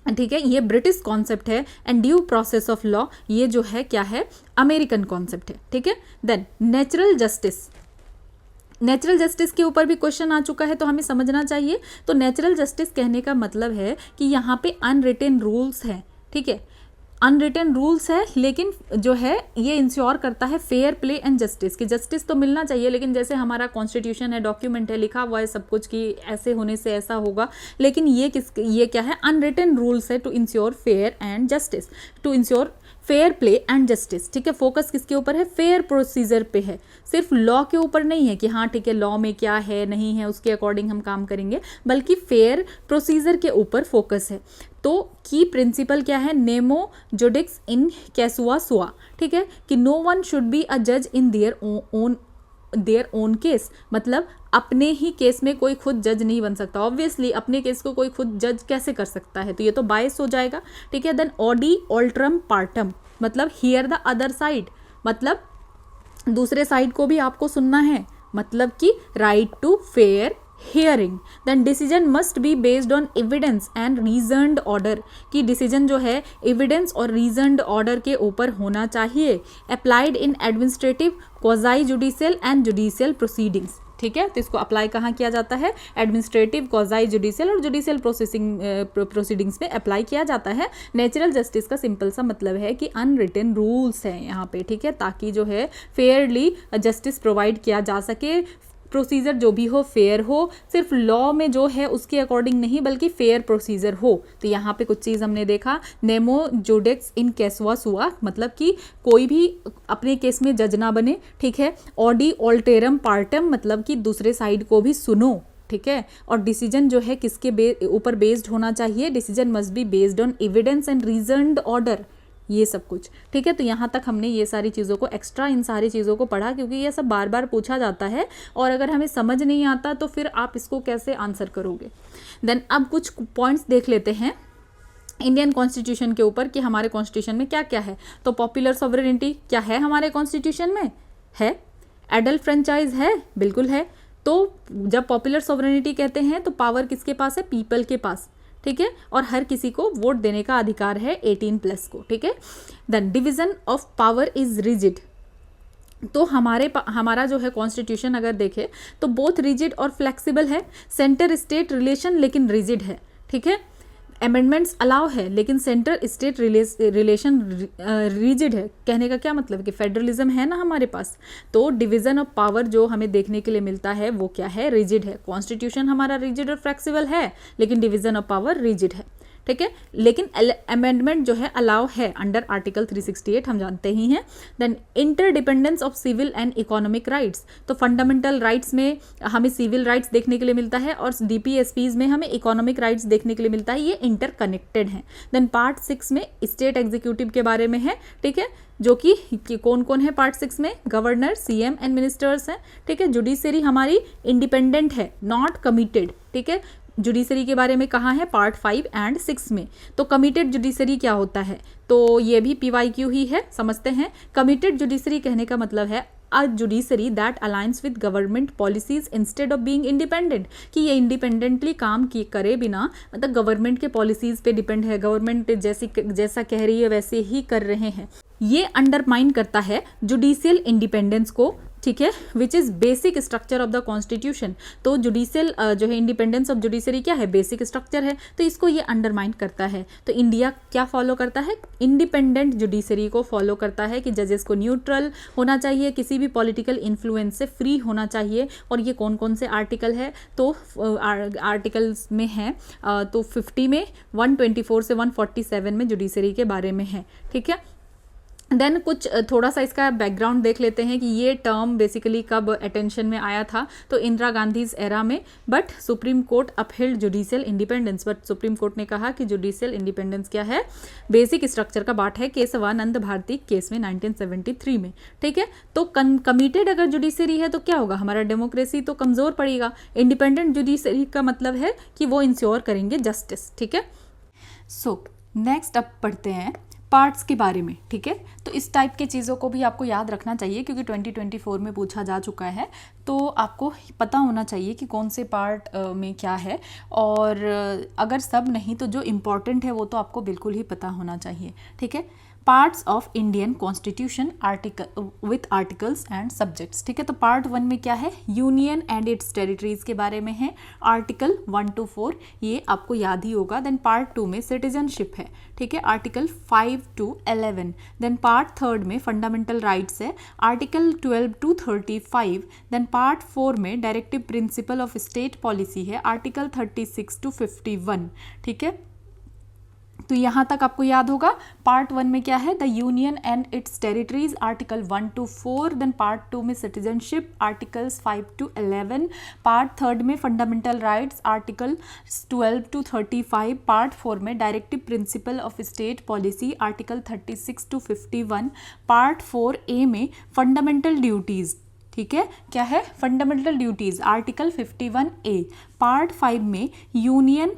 ठीक है। ये ब्रिटिश कॉन्सेप्ट है and due process of law ये जो है क्या है, अमेरिकन कॉन्सेप्ट है, ठीक है। Then natural justice, natural justice के ऊपर भी क्वेश्चन आ चुका है तो हमें समझना चाहिए। तो नेचुरल जस्टिस कहने का मतलब है कि यहाँ पे अनरिटन रूल्स हैं, ठीक है, अनरिटन रूल्स है, लेकिन जो है ये इंश्योर करता है फेयर प्ले एंड जस्टिस, कि जस्टिस तो मिलना चाहिए, लेकिन जैसे हमारा कॉन्स्टिट्यूशन है, डॉक्यूमेंट है, लिखा हुआ है सब कुछ कि ऐसे होने से ऐसा होगा, लेकिन ये क्या है, अनरिटन रूल्स है to ensure fair and justice, to ensure fair play and justice, ठीक है। फोकस किसके ऊपर है, फेयर प्रोसीजर पे है, सिर्फ लॉ के ऊपर नहीं है कि हाँ ठीक है लॉ में क्या है नहीं है उसके अकॉर्डिंग हम काम करेंगे, बल्कि फेयर प्रोसीजर के ऊपर फोकस है। तो की प्रिंसिपल क्या है, नेमो जुडिक्स इन कैसुआ सुआ, ठीक है, कि no one should be a जज इन देयर ओन केस, मतलब अपने ही केस में कोई खुद जज नहीं बन सकता। ऑब्वियसली अपने केस को कोई खुद जज कैसे कर सकता है, तो ये तो बायस हो जाएगा, ठीक है। देन ऑडी ऑल्ट्रम पार्टम, मतलब हियर द अदर साइड, मतलब दूसरे साइड को भी आपको सुनना है, मतलब कि right to fair hearing. Then decision must be based on evidence and reasoned order, कि डिसीजन जो है एविडेंस और रीजन्ड ऑर्डर के ऊपर होना चाहिए। Applied in administrative, quasi judicial and judicial proceedings, ठीक है। तो इसको अप्लाई कहाँ किया जाता है, एडमिनिस्ट्रेटिव, क्वाज़ाई जुडिशियल और जुडिशियल प्रोसीडिंग्स में अप्लाई किया जाता है। नेचुरल जस्टिस का सिंपल सा मतलब है कि अनरिटन रूल्स हैं यहाँ पे, ठीक है, ताकि जो है फेयरली जस्टिस प्रोवाइड किया जा सके, प्रोसीजर जो भी हो फेयर हो, सिर्फ लॉ में जो है उसके अकॉर्डिंग नहीं बल्कि फेयर प्रोसीजर हो। तो यहाँ पे कुछ चीज़ हमने देखा, नेमो जुडिक्स इन कैसुआ सुआ, मतलब कि कोई भी अपने केस में जज ना बने, ठीक है। ऑडी ऑल्टेरम पार्टम, मतलब कि दूसरे साइड को भी सुनो, ठीक है। और डिसीजन जो है किसके ऊपर बेस्ड होना चाहिए, decision must be based on evidence and reasoned order, ये सब कुछ, ठीक है। तो यहाँ तक हमने ये सारी चीज़ों को एक्स्ट्रा इन सारी चीज़ों को पढ़ा, क्योंकि ये सब बार बार पूछा जाता है और अगर हमें समझ नहीं आता तो फिर आप इसको कैसे आंसर करोगे। देन अब कुछ पॉइंट्स देख लेते हैं इंडियन कॉन्स्टिट्यूशन के ऊपर कि हमारे कॉन्स्टिट्यूशन में क्या क्या है। तो पॉपुलर सॉवरेनिटी क्या है हमारे कॉन्स्टिट्यूशन में, है। एडल्ट फ्रेंचाइज है, बिल्कुल है। तो जब पॉपुलर सॉवरेनिटी कहते हैं तो पावर किसके पास है, पीपल के पास, ठीक है, और हर किसी को वोट देने का अधिकार है 18+ को, ठीक है। Then division of power is rigid, तो हमारा जो है कॉन्स्टिट्यूशन अगर देखें तो बोथ रिजिड और फ्लेक्सिबल है, सेंटर स्टेट रिलेशन लेकिन रिजिड है, ठीक है। अमेंडमेंट्स अलाउ है लेकिन सेंटर स्टेट रिलेशन रिजिड है। कहने का क्या मतलब कि फेडरलिज्म है ना हमारे पास, तो डिवीजन ऑफ पावर जो हमें देखने के लिए मिलता है वो क्या है, रिजिड है। कॉन्स्टिट्यूशन हमारा रिजिड और फ्लेक्सिबल है लेकिन डिवीजन ऑफ पावर रिजिड है, ठीक है। लेकिन अमेंडमेंट जो है अलाउ है अंडर आर्टिकल 368, हम जानते ही हैं। Then interdependence of civil and economic rights, तो फंडामेंटल राइट्स में हमें सिविल राइट्स देखने के लिए मिलता है और डीपीएसपीज में हमें इकोनॉमिक राइट्स देखने के लिए मिलता है, ये इंटरकनेक्टेड हैं। देन पार्ट 6 में स्टेट एग्जीक्यूटिव के बारे में है, ठीक है, जो कि कौन कौन है पार्ट 6 में, गवर्नर, सीएम एंड मिनिस्टर्स हैं, ठीक है। जुडिशरी हमारी इंडिपेंडेंट है, नॉट कमिटेड, ठीक है। जुडिशरी के बारे में कहाँ है, पार्ट 5 एंड 6 में। तो कमिटेड जुडिशरी क्या होता है, तो ये भी PYQ ही है, समझते हैं। कमिटेड जुडिशरी कहने का मतलब है a judiciary that aligns with government policies instead of being independent, कि ये इंडिपेंडेंटली काम करे बिना, मतलब गवर्नमेंट के पॉलिसीज पे डिपेंड है, गवर्नमेंट जैसा कह रही है वैसे ही कर रहे हैं। ये अंडरमाइन करता है जुडिशियल इंडिपेंडेंस को, ठीक है, which is basic structure of the constitution. तो जुडिशियल जो है इंडिपेंडेंस ऑफ जुडिशरी क्या है, बेसिक स्ट्रक्चर है, तो इसको ये अंडरमाइन करता है। तो इंडिया क्या फॉलो करता है, इंडिपेंडेंट जुडिशरी को फॉलो करता है कि जजेस को न्यूट्रल होना चाहिए, किसी भी पॉलिटिकल इन्फ्लुएंस से फ्री होना चाहिए। और ये कौन कौन से आर्टिकल है, तो आर्टिकल्स में है, तो 50 में, 124 से 147 में जुडिशरी के बारे में है, ठीक है। देन कुछ थोड़ा सा इसका बैकग्राउंड देख लेते हैं कि ये टर्म बेसिकली कब अटेंशन में आया था, तो इंदिरा गांधीज एरा में। But supreme court upheld judicial independence, but supreme court ने कहा कि जुडिशियल इंडिपेंडेंस क्या है, बेसिक स्ट्रक्चर का पार्ट है, केशवानंद भारती केस में 1973 में, ठीक है। तो कमिटेड अगर जुडिशरी है तो क्या होगा, हमारा डेमोक्रेसी तो कमज़ोर पड़ेगा। इंडिपेंडेंट जुडिशरी का मतलब है कि वो इंश्योर करेंगे जस्टिस, ठीक है। सो नेक्स्ट अब पढ़ते हैं पार्ट्स के बारे में, ठीक है। तो इस टाइप की चीज़ों को भी आपको याद रखना चाहिए क्योंकि 2024 में पूछा जा चुका है, तो आपको पता होना चाहिए कि कौन से पार्ट में क्या है। और अगर सब नहीं तो जो इम्पॉर्टेंट है वो तो आपको बिल्कुल ही पता होना चाहिए, ठीक है। Parts of Indian constitution article with articles and subjects, ठीक है। तो पार्ट 1 में क्या है, यूनियन एंड इट्स टेरिटरीज के बारे में है, आर्टिकल 1 to 4, ये आपको याद ही होगा। देन पार्ट 2 में सिटीजनशिप है, ठीक है, आर्टिकल 5 to 11। देन पार्ट 3 में फंडामेंटल राइट्स है, आर्टिकल 12 to 35। देन पार्ट 4 में directive principle of state policy है, आर्टिकल 36 to 51, ठीक है। तो यहाँ तक आपको याद होगा। पार्ट 1 में क्या है, the union and its territories, article 1 to 4। Then part 2 में सिटीजनशिप, आर्टिकल्स 5 to 11। पार्ट 3 में fundamental rights, article 12 to 35। Part 4 में directive principle of state policy, article 36 to 51। Part 4A में फंडामेंटल ड्यूटीज़, ठीक है, क्या है, fundamental duties, article 51A। Part 5 में union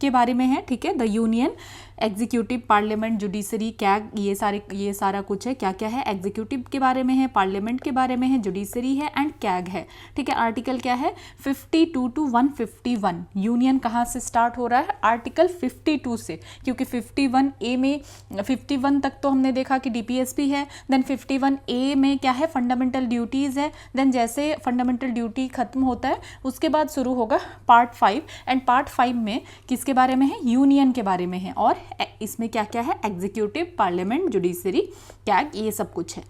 के बारे में है, ठीक है, the union, executive, parliament, judiciary, CAG, ये सारा कुछ है। क्या क्या है, एग्जीक्यूटिव के बारे में है, पार्लियामेंट के बारे में है, जुडिशरी है एंड कैग है, ठीक है। आर्टिकल क्या है, 52 to 151। यूनियन कहाँ से स्टार्ट हो रहा है, आर्टिकल 52 से, क्योंकि 51A में 51 तक तो हमने देखा कि डीपीएसपी है। देन 51A में क्या है, फंडामेंटल ड्यूटीज़ है। देन जैसे फंडामेंटल ड्यूटी खत्म होता है उसके बाद शुरू होगा पार्ट 5, एंड पार्ट 5 में किसके बारे में है, यूनियन के बारे में है। और इसमें क्या क्या है, एग्जीक्यूटिव, पार्लियामेंट, जुडिशरी, कैग, ये सब कुछ है,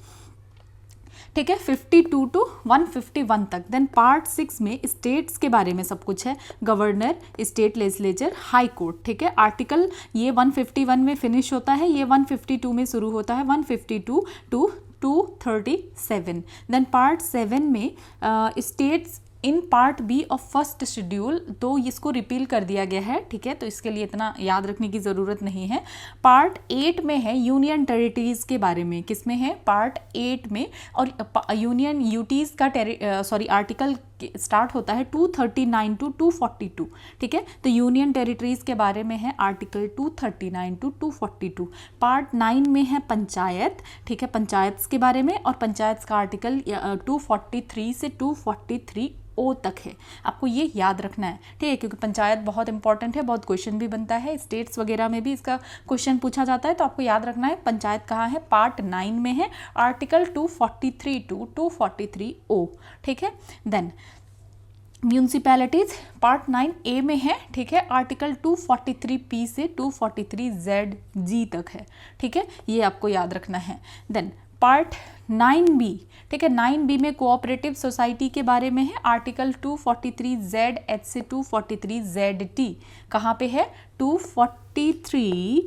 ठीक है, 52 to 151 तक। देन पार्ट 6 में स्टेट्स के बारे में सब कुछ है, governor, state legislature, high court, ठीक है। आर्टिकल ये 151 में फिनिश होता है, ये 152 में शुरू होता है, 152 to 237। देन पार्ट 7 में states in part B of first schedule, तो इसको रिपील कर दिया गया है, ठीक है, तो इसके लिए इतना याद रखने की ज़रूरत नहीं है। पार्ट 8 में है यूनियन टेरिटरीज़ के बारे में, किस में है, पार्ट 8 में। और यूनियन यूटीज़ का आर्टिकल स्टार्ट होता है 239 टू 242, ठीक है। तो यूनियन टेरिटरीज के बारे में है आर्टिकल 239 टू 242। पार्ट 9 में है पंचायत, ठीक है, पंचायत के बारे में, और पंचायत का आर्टिकल 243 से 243 ओ तक है। आपको ये याद रखना है, ठीक है, क्योंकि पंचायत बहुत इंपॉर्टेंट है, बहुत क्वेश्चन भी बनता है, स्टेट्स वगैरह में भी इसका क्वेश्चन पूछा जाता है, तो आपको याद रखना है पंचायत कहाँ है, पार्ट 9 में है, आर्टिकल 243 टू 243 ओ, ठीक है। देन म्यूनसिपैलिटीज पार्ट 9A में है, ठीक है, आर्टिकल 243P से 243ZG तक है, ठीक है, ये आपको याद रखना है। देन पार्ट 9B, ठीक है, 9B में कोऑपरेटिव सोसाइटी के बारे में है, आर्टिकल 243ZH से 243ZT, कहाँ पे है, 243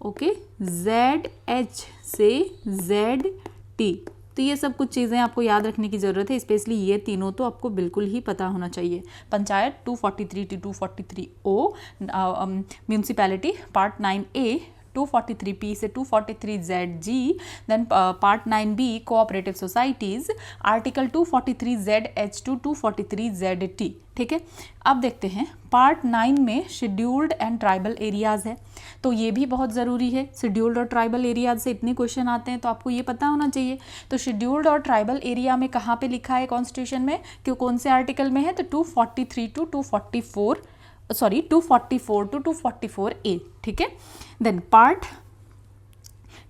ओके ZH से ZT। तो ये सब कुछ चीज़ें आपको याद रखने की ज़रूरत है, स्पेशली ये तीनों तो आपको बिल्कुल ही पता होना चाहिए। Panchayat 243 to 243 O, municipality part 9A 243P से 243ZG, then part 9B cooperative societies article 243ZH to 243ZT, ठीक है। अब देखते हैं पार्ट 9 में शेड्यूल्ड एंड ट्राइबल एरियाज़ है, तो ये भी बहुत ज़रूरी है। शेड्यूल्ड और ट्राइबल एरियाज से इतने क्वेश्चन आते हैं, तो आपको ये पता होना चाहिए। तो शेड्यूल्ड और ट्राइबल एरिया में कहाँ पे लिखा है कॉन्स्टिट्यूशन में, क्यों कौन से आर्टिकल में है, तो 243 टू 244 टू 244A, ठीक है। देन पार्ट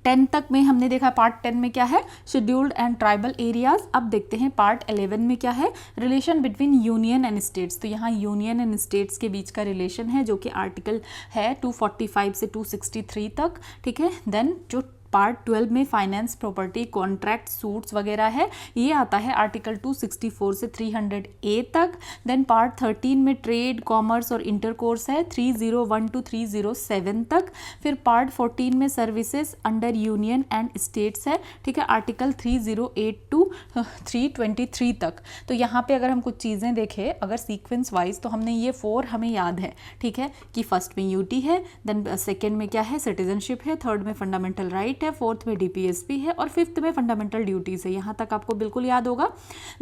10 तक में हमने देखा, पार्ट 10 में क्या है, शेड्यूल्ड एंड ट्राइबल एरियाज। अब देखते हैं पार्ट 11 में क्या है, relation between union and states. तो यहाँ यूनियन एंड स्टेट्स के बीच का रिलेशन है, जो कि आर्टिकल है 245 से 263 तक, ठीक है। देन जो पार्ट 12 में फाइनेंस, प्रॉपर्टी, कॉन्ट्रैक्ट, सूट्स वगैरह है, ये आता है आर्टिकल 264 से 300A तक। देन पार्ट 13 में ट्रेड, कॉमर्स और इंटरकोर्स है, 301 टू 307 तक। फिर पार्ट 14 में services under union and states है, ठीक है, आर्टिकल 308 टू 323 तक। तो यहाँ पे अगर हम कुछ चीज़ें देखें अगर सीक्वेंस वाइज, तो हमने ये 4 हमें याद है, ठीक है, कि फर्स्ट में यूटी है, देन सेकेंड में क्या है, सिटीजनशिप है, थर्ड में फंडामेंटल राइट है, फोर्थ में डीपीएसपी है, और फिफ्थ में फंडामेंटल ड्यूटीज है। यहाँ तक आपको बिल्कुल याद होगा।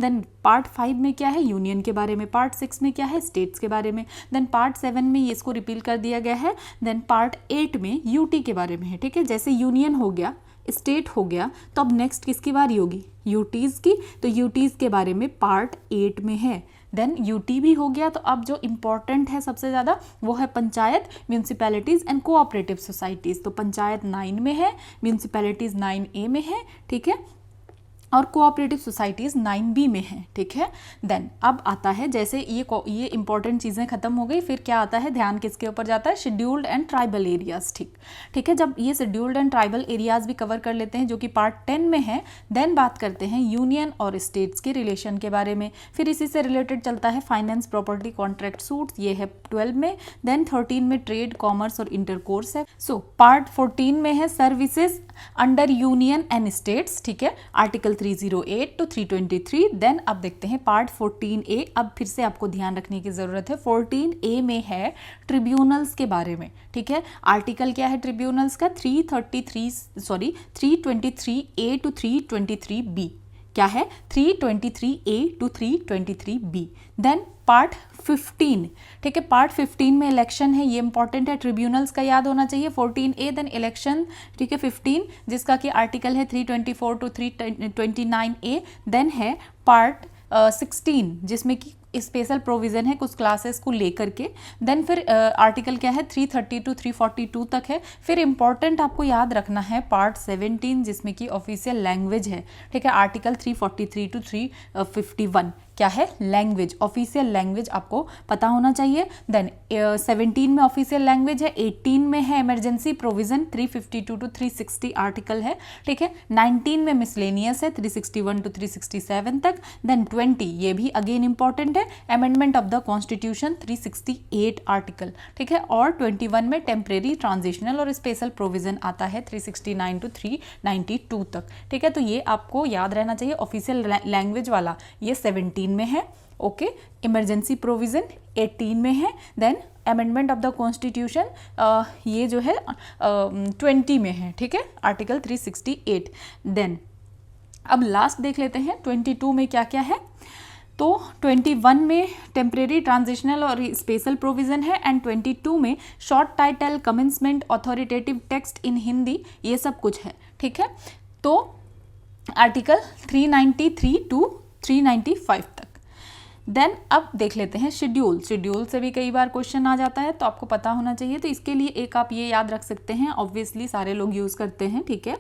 देन पार्ट 5 में क्या है, यूनियन के बारे में, पार्ट 6 में क्या है, स्टेट्स के बारे में, देन पार्ट 7 में ये इसको रिपील कर दिया गया है, देन पार्ट 8 में यूटी के बारे में है, ठीक है। जैसे यूनियन हो गया, स्टेट हो गया, तो अब नेक्स्ट किसकी बारी होगी, यूटीज की। तो यूटीज के बारे में पार्ट 8 में है। देन यूटी भी हो गया, तो अब जो इम्पॉर्टेंट है सबसे ज़्यादा वो है panchayat, municipalities and cooperative societies. तो पंचायत 9 में है, म्यूनसिपैलिटीज़ 9A में है, ठीक है, और कोऑपरेटिव सोसाइटीज़ 9B में है, ठीक है। देन अब आता है, जैसे ये इंपॉर्टेंट चीज़ें खत्म हो गई, फिर क्या आता है, ध्यान किसके ऊपर जाता है, शेड्यूल्ड एंड ट्राइबल एरियाज, ठीक है। जब ये शेड्यूल्ड एंड ट्राइबल एरियाज भी कवर कर लेते हैं, जो कि पार्ट 10 में है, देन बात करते हैं यूनियन और स्टेट्स के रिलेशन के बारे में। फिर इसी से रिलेटेड चलता है फाइनेंस, प्रॉपर्टी, कॉन्ट्रैक्ट, सूट्स, ये है 12 में। देन 13 में ट्रेड, कॉमर्स और इंटरकोर्स है। सो पार्ट 14 में है services under union and states, ठीक है, आर्टिकल 308 टू 323। देन अब देखते हैं पार्ट 14A। अब फिर से आपको ध्यान रखने की जरूरत है, 14A में है ट्रिब्यूनल्स के बारे में, ठीक है। आर्टिकल क्या है ट्रिब्यूनल्स का, 323A टू 323B, क्या है, 323A to 323B। Then part 15, ठीक है, पार्ट 15 में इलेक्शन है, ये इंपॉर्टेंट है, ट्रिब्यूनल्स का याद होना चाहिए। 14A देन इलेक्शन, ठीक है, 15 जिसका कि आर्टिकल है 324 टू 329A। देन है पार्ट 16 जिसमें कि स्पेशल प्रोविज़न है कुछ क्लासेस को लेकर के। देन फिर आर्टिकल क्या है 330 टू 342 तक है। फिर इंपॉर्टेंट आपको याद रखना है पार्ट 17 जिसमें कि ऑफिशियल लैंग्वेज है, ठीक है, आर्टिकल 343 टू 351, क्या है, लैंग्वेज, ऑफिशियल लैंग्वेज आपको पता होना चाहिए। देन 17 में ऑफिशियल लैंग्वेज है, 18 में है इमरजेंसी प्रोविजन, 352 टू 360 आर्टिकल है, ठीक है, 19 में मिसलेनियस है, 361 टू 367 तक। देन 20 ये भी अगेन इंपॉर्टेंट है, amendment of the constitution 368 article, ठीक है, और 21 में टेम्परेरी, ट्रांजिशनल और स्पेशल प्रोविजन आता है 369 टू 392 तक, ठीक है। तो ये आपको याद रहना चाहिए, ऑफिशियल लैंग्वेज वाला ये 17 में है, ओके, इमरजेंसी प्रोविजन 18 में है। Then amendment of the constitution ये जो है 20 में है, ठीक है, आर्टिकल 368। देन अब लास्ट देख लेते हैं 22 में क्या क्या है। तो 21 में टेम्परेरी, ट्रांजिशनल और स्पेशल प्रोविज़न है एंड 22 में short title, commencement, authoritative text in Hindi, ये सब कुछ है, ठीक है। तो आर्टिकल 393 टू 395 तक। देन अब देख लेते हैं शेड्यूल। शेड्यूल से भी कई बार क्वेश्चन आ जाता है, तो आपको पता होना चाहिए। तो इसके लिए एक आप ये याद रख सकते हैं, ऑब्वियसली सारे लोग यूज़ करते हैं, ठीक है।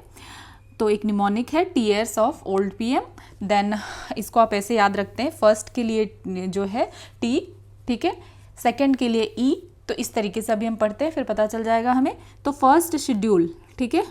तो एक निमोनिक है tears of old PM. Then इसको आप ऐसे याद रखते हैं, फर्स्ट के लिए जो है टी, ठीक है, सेकंड के लिए ई। तो इस तरीके से अभी हम पढ़ते हैं, फिर पता चल जाएगा हमें। तो फर्स्ट शेड्यूल, ठीक है,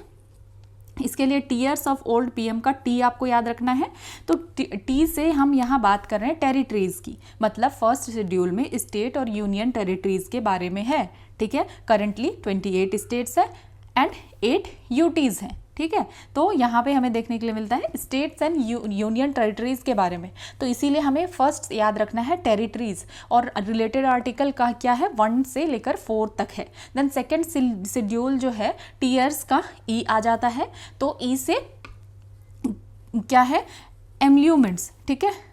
इसके लिए टीयर्स ऑफ ओल्ड पीएम का टी आपको याद रखना है। तो टी से हम यहाँ बात कर रहे हैं टेरिटरीज की, मतलब फर्स्ट शेड्यूल में स्टेट और यूनियन टेरिटरीज के बारे में है, ठीक है। करंटली 28 स्टेट्स है एंड 8 यूटीज हैं, ठीक है। तो यहाँ पे हमें देखने के लिए मिलता है स्टेट्स एंड यूनियन टेरिटरीज के बारे में। तो इसीलिए हमें फर्स्ट याद रखना है टेरिटरीज, और रिलेटेड आर्टिकल का क्या है 1 से लेकर 4 तक है। देन सेकंड शेड्यूल जो है टीयर्स का ई आ जाता है। तो ई से क्या है एम्ल्यूमेंट्स, ठीक है।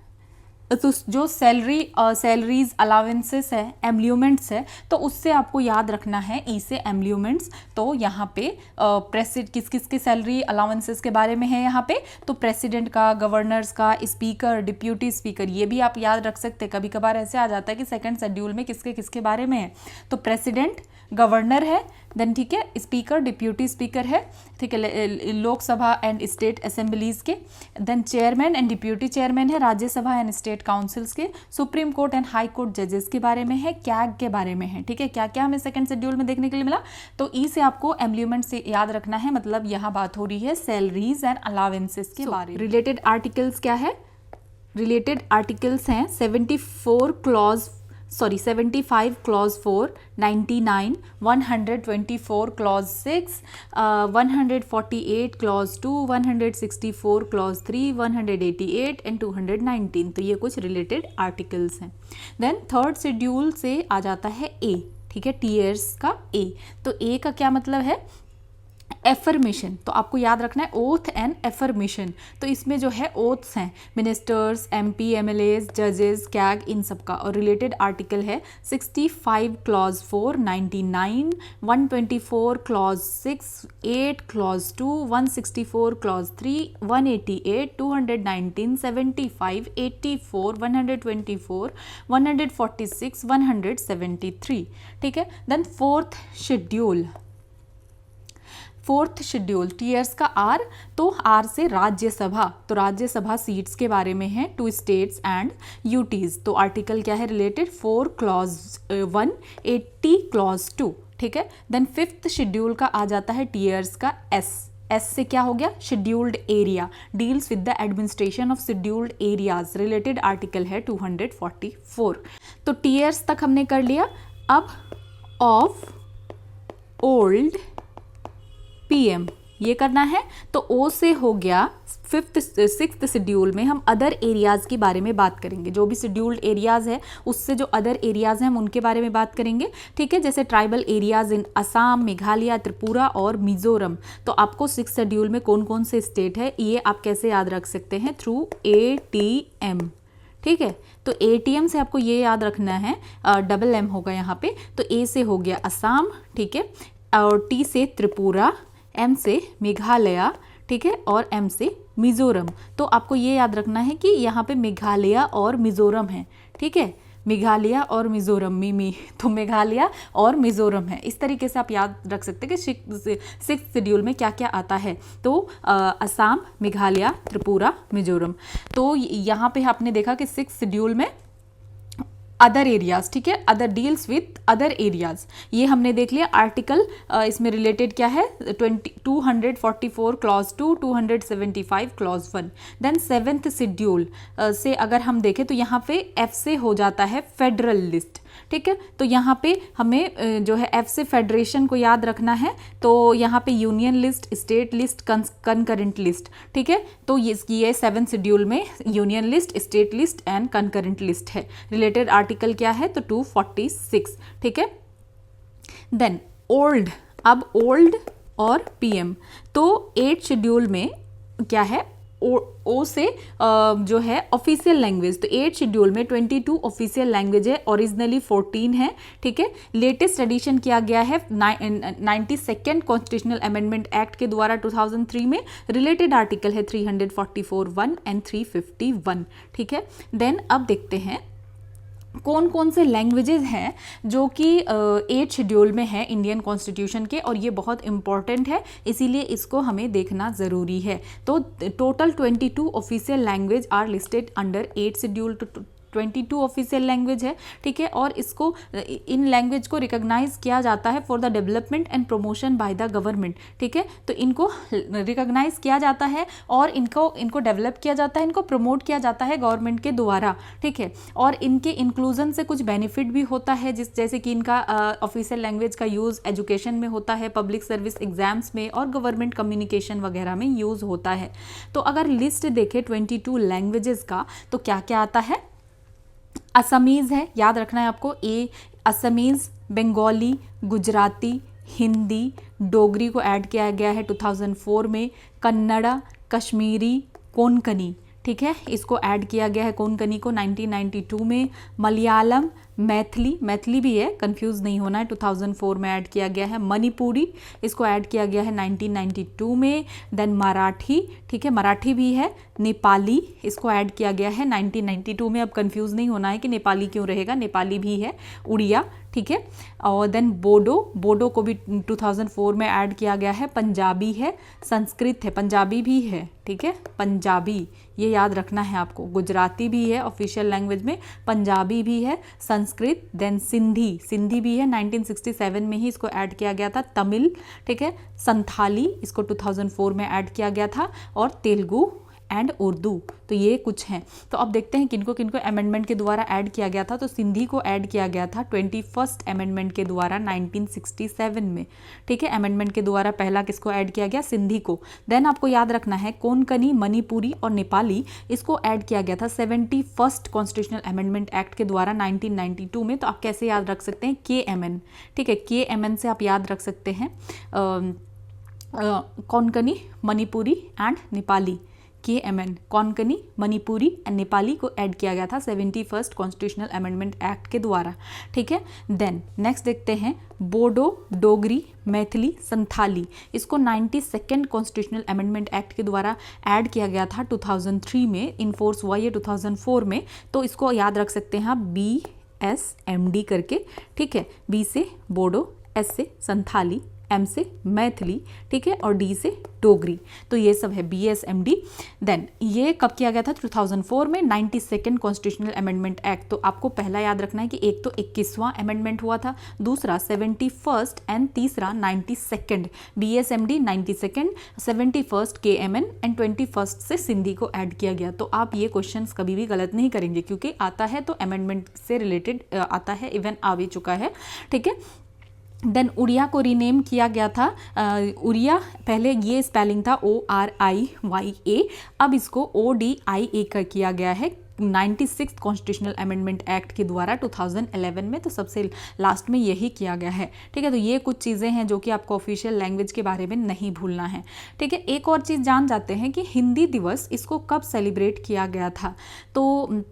तो जो सैलरीज अलावेंसेस है, एम्ल्यूमेंट्स है, तो उससे आपको याद रखना है ई से एम्ल्यूमेंट्स। तो यहाँ पे किस किस के सैलरी अलावेंसेस के बारे में है यहाँ पे, तो प्रेसिडेंट का, गवर्नर्स का, स्पीकर, डिप्यूटी स्पीकर, ये भी आप याद रख सकते हैं। कभी कभार ऐसे आ जाता है कि सेकंड शेड्यूल में किसके किसके बारे में है, तो प्रेसिडेंट, गवर्नर है, देन ठीक है, स्पीकर, डिप्यूटी स्पीकर है, ठीक है, लोकसभा एंड स्टेट असेंबलीज के, then chairman and deputy chairman है राज्यसभा एंड स्टेट काउंसिल्स के, supreme court and high court जजेस के बारे में है, कैग के बारे में है, ठीक है। क्या क्या हमें सेकंड शेड्यूल में देखने के लिए मिला, तो ई से आपको एम्ल्यूमेंट से याद रखना है, मतलब यहाँ बात हो रही है सैलरीज एंड अलावेंसेस के बारे में। रिलेटेड आर्टिकल्स क्या है, रिलेटेड आर्टिकल्स हैं 75 clause 4, 99, 124 clause 6, 148 clause 2, 164 clause 3, 188 and 219। तो ये कुछ रिलेटेड आर्टिकल्स हैं। देन थर्ड शेड्यूल से आ जाता है ए, ठीक है, टीयर्स का ए। तो ए का क्या मतलब है, एफर्मेशन। तो आपको याद रखना है ओथ एंड एफर्मेशन। तो इसमें जो है ओथ्स हैं मिनिस्टर्स, एमपी, एमएलएज, जजेस, कैग, इन सब का। और रिलेटेड आर्टिकल है 65 clause 4, 99, 124 clause 6, 8 clause 2, 164 clause 3, 188, 219, 75, 84, 124, 146, 173, ठीक है। देन फोर्थ शेड्यूल टीयर्स का आर, तो आर से राज्यसभा। तो राज्यसभा सीट्स के बारे में है, 2 स्टेट्स एंड यूटीज। तो आर्टिकल क्या है रिलेटेड 4 clause 1, 80 clause 2, ठीक है। देन फिफ्थ शेड्यूल का आ जाता है टीयर्स का एस। एस से क्या हो गया, scheduled area, deals with the administration of scheduled areas. Related article है 244। तो टीयर्स तक हमने कर लिया। अब ऑफ ओल्ड पीएम ये करना है। तो ओ से हो गया। सिक्स्थ शेड्यूल में हम अदर एरियाज़ के बारे में बात करेंगे। जो भी शेड्यूल्ड एरियाज़ है उससे जो अदर एरियाज़ हैं हम उनके बारे में बात करेंगे, ठीक है। जैसे ट्राइबल एरियाज़ इन असम, मेघालय, त्रिपुरा और मिजोरम। तो आपको 6 शेड्यूल में कौन कौन से स्टेट है ये आप कैसे याद रख सकते हैं, थ्रू ATM, ठीक है। तो ATM से आपको ये याद रखना है, डबल M होगा यहाँ पे। तो A से हो गया असम, ठीक है, और T से त्रिपुरा, M से मेघालय, ठीक है, और M से मिजोरम। तो आपको ये याद रखना है कि यहाँ पे मेघालय और मिजोरम है, ठीक है, मेघालय और मिजोरम, तो मेघालय और मिजोरम है। इस तरीके से आप याद रख सकते हैं कि 6th शेड्यूल में क्या क्या आता है। तो असम, मेघालय, त्रिपुरा, मिजोरम। तो यहाँ पे आपने देखा कि 6th शेड्यूल में अदर एरियाज, ठीक है, other deals with other areas, ये हमने देख लिया। आर्टिकल इसमें रिलेटेड क्या है, 244 clause 2, 275 clause 1। Then 7th schedule से अगर हम देखें तो यहाँ पे F से हो जाता है फेडरल लिस्ट, ठीक है। तो यहाँ पे हमें जो है F से फेडरेशन को याद रखना है। तो यहाँ पे union list, state list, concurrent list, ठीक है। तो ये 7th शेड्यूल में union list, state list and concurrent list है। रिलेटेड आर्टिकल क्या है, तो 246, ठीक है। देन ओल्ड, अब ओल्ड और PM। तो 8th शेड्यूल में क्या है, ओ से जो है ऑफिशियल लैंग्वेज, तो 8 शेड्यूल में 22 ऑफिशियल लैंग्वेज है, ओरिजिनली 14 है, ठीक है। लेटेस्ट एडिशन किया गया है 92nd कॉन्स्टिट्यूशनल अमेंडमेंट एक्ट के द्वारा 2003 में। रिलेटेड आर्टिकल है 344(1) एंड 351, ठीक है। देन अब देखते हैं कौन कौन से लैंग्वेजेस हैं जो कि 8 शेड्यूल में है इंडियन कॉन्स्टिट्यूशन के, और ये बहुत इंपॉर्टेंट है, इसीलिए इसको हमें देखना ज़रूरी है। तो total 22 official language are listed under 8 schedule, 22 official language है, ठीक है। और इसको इन लैंग्वेज को रिकॉग्नाइज किया जाता है for the development and promotion by the government, ठीक है। तो इनको रिकॉग्नाइज किया जाता है और इनको डेवलप किया जाता है, इनको प्रमोट किया जाता है गवर्नमेंट के द्वारा, ठीक है। और इनके इंक्लूजन से कुछ बेनिफिट भी होता है, जैसे कि इनका ऑफिशियल लैंग्वेज का यूज़ एजुकेशन में होता है, पब्लिक सर्विस एग्जाम्स में और गवर्नमेंट कम्युनिकेशन वगैरह में यूज़ होता है। तो अगर लिस्ट देखें 22 लैंग्वेजेस का तो क्या क्या आता है। असमीज़ है, याद रखना है आपको, असमीज़, बंगाली, गुजराती, हिंदी, डोगरी को ऐड किया गया है 2004 में, कन्नड़ा, कश्मीरी, कोंकणी, ठीक है, इसको ऐड किया गया है कोंकणी को 1992 में। मलयालम, मैथिली भी है, कंफ्यूज नहीं होना है, 2004 में ऐड किया गया है। मणिपुरी, इसको ऐड किया गया है 1992 में। देन मराठी, ठीक है, मराठी भी है। नेपाली, इसको ऐड किया गया है 1992 में। अब कंफ्यूज नहीं होना है कि नेपाली क्यों रहेगा, नेपाली भी है। उड़िया, ठीक है। और देन बोडो को भी 2004 में ऐड किया गया है। पंजाबी है, संस्कृत है, पंजाबी भी है, ठीक है, पंजाबी, ये याद रखना है आपको। गुजराती भी है ऑफिशियल लैंग्वेज में, पंजाबी भी है, संस्कृत, देन सिंधी भी है, 1967 में ही इसको ऐड किया गया था। तमिल, ठीक है, संथाली, इसको 2004 में ऐड किया गया था, और तेलुगु एंड उर्दू। तो ये कुछ हैं। तो अब देखते हैं किनको किनको अमेंडमेंट के द्वारा ऐड किया गया था। तो सिंधी को ऐड किया गया था 21st अमेंडमेंट के द्वारा 1967 में, ठीक है। अमेंडमेंट के द्वारा पहला किसको ऐड किया गया, सिंधी को। देन आपको याद रखना है कोंकणी, मणिपुरी और नेपाली, इसको ऐड किया गया था 71st कॉन्स्टिट्यूशनल अमेंडमेंट एक्ट के द्वारा 1992 में। तो आप कैसे याद रख सकते हैं, KMN, ठीक है, KMN से आप याद रख सकते हैं Konkani, Manipuri and Nepali. KMN, Konkani, Manipuri and Nepali को ऐड किया गया था 71st कॉन्स्टिट्यूशनल अमेंडमेंट एक्ट के द्वारा, ठीक है। देन नेक्स्ट देखते हैं बोडो, डोगरी, मैथिली, संथाली, इसको 92nd कॉन्स्टिट्यूशनल अमेंडमेंट एक्ट के द्वारा ऐड किया गया था 2003 में, इनफोर्स हुआ ये 2004 में। तो इसको याद रख सकते हैं आप BSMD करके, ठीक है। B से बोडो, S से संथाली, M से मैथिली, ठीक है, और D से डोगरी। तो ये सब है BSMD। देन ये कब किया गया था, 2004 में, 92nd कॉन्स्टिट्यूशनल अमेंडमेंट एक्ट। तो आपको पहला याद रखना है कि एक तो 21वां अमेंडमेंट हुआ था, दूसरा 71st एंड तीसरा 92nd। BSMD 92nd, 71st KMN and 21st से सिंधी को ऐड किया गया। तो आप ये क्वेश्चंस कभी भी गलत नहीं करेंगे, क्योंकि आता है तो अमेंडमेंट से रिलेटेड आता है, इवन आ भी चुका है, ठीक है। देन उड़िया को रीनेम किया गया था। उड़िया पहले ये स्पेलिंग था ORIYA, अब इसको ODIA का किया गया है 96th कॉन्स्टिट्यूशनल अमेंडमेंट एक्ट के द्वारा 2011 में। तो सबसे लास्ट में यही किया गया है, ठीक है। तो ये कुछ चीज़ें हैं जो कि आपको ऑफिशियल लैंग्वेज के बारे में नहीं भूलना है, ठीक है। एक और चीज़ जान जाते हैं कि हिंदी दिवस इसको कब सेलिब्रेट किया गया था। तो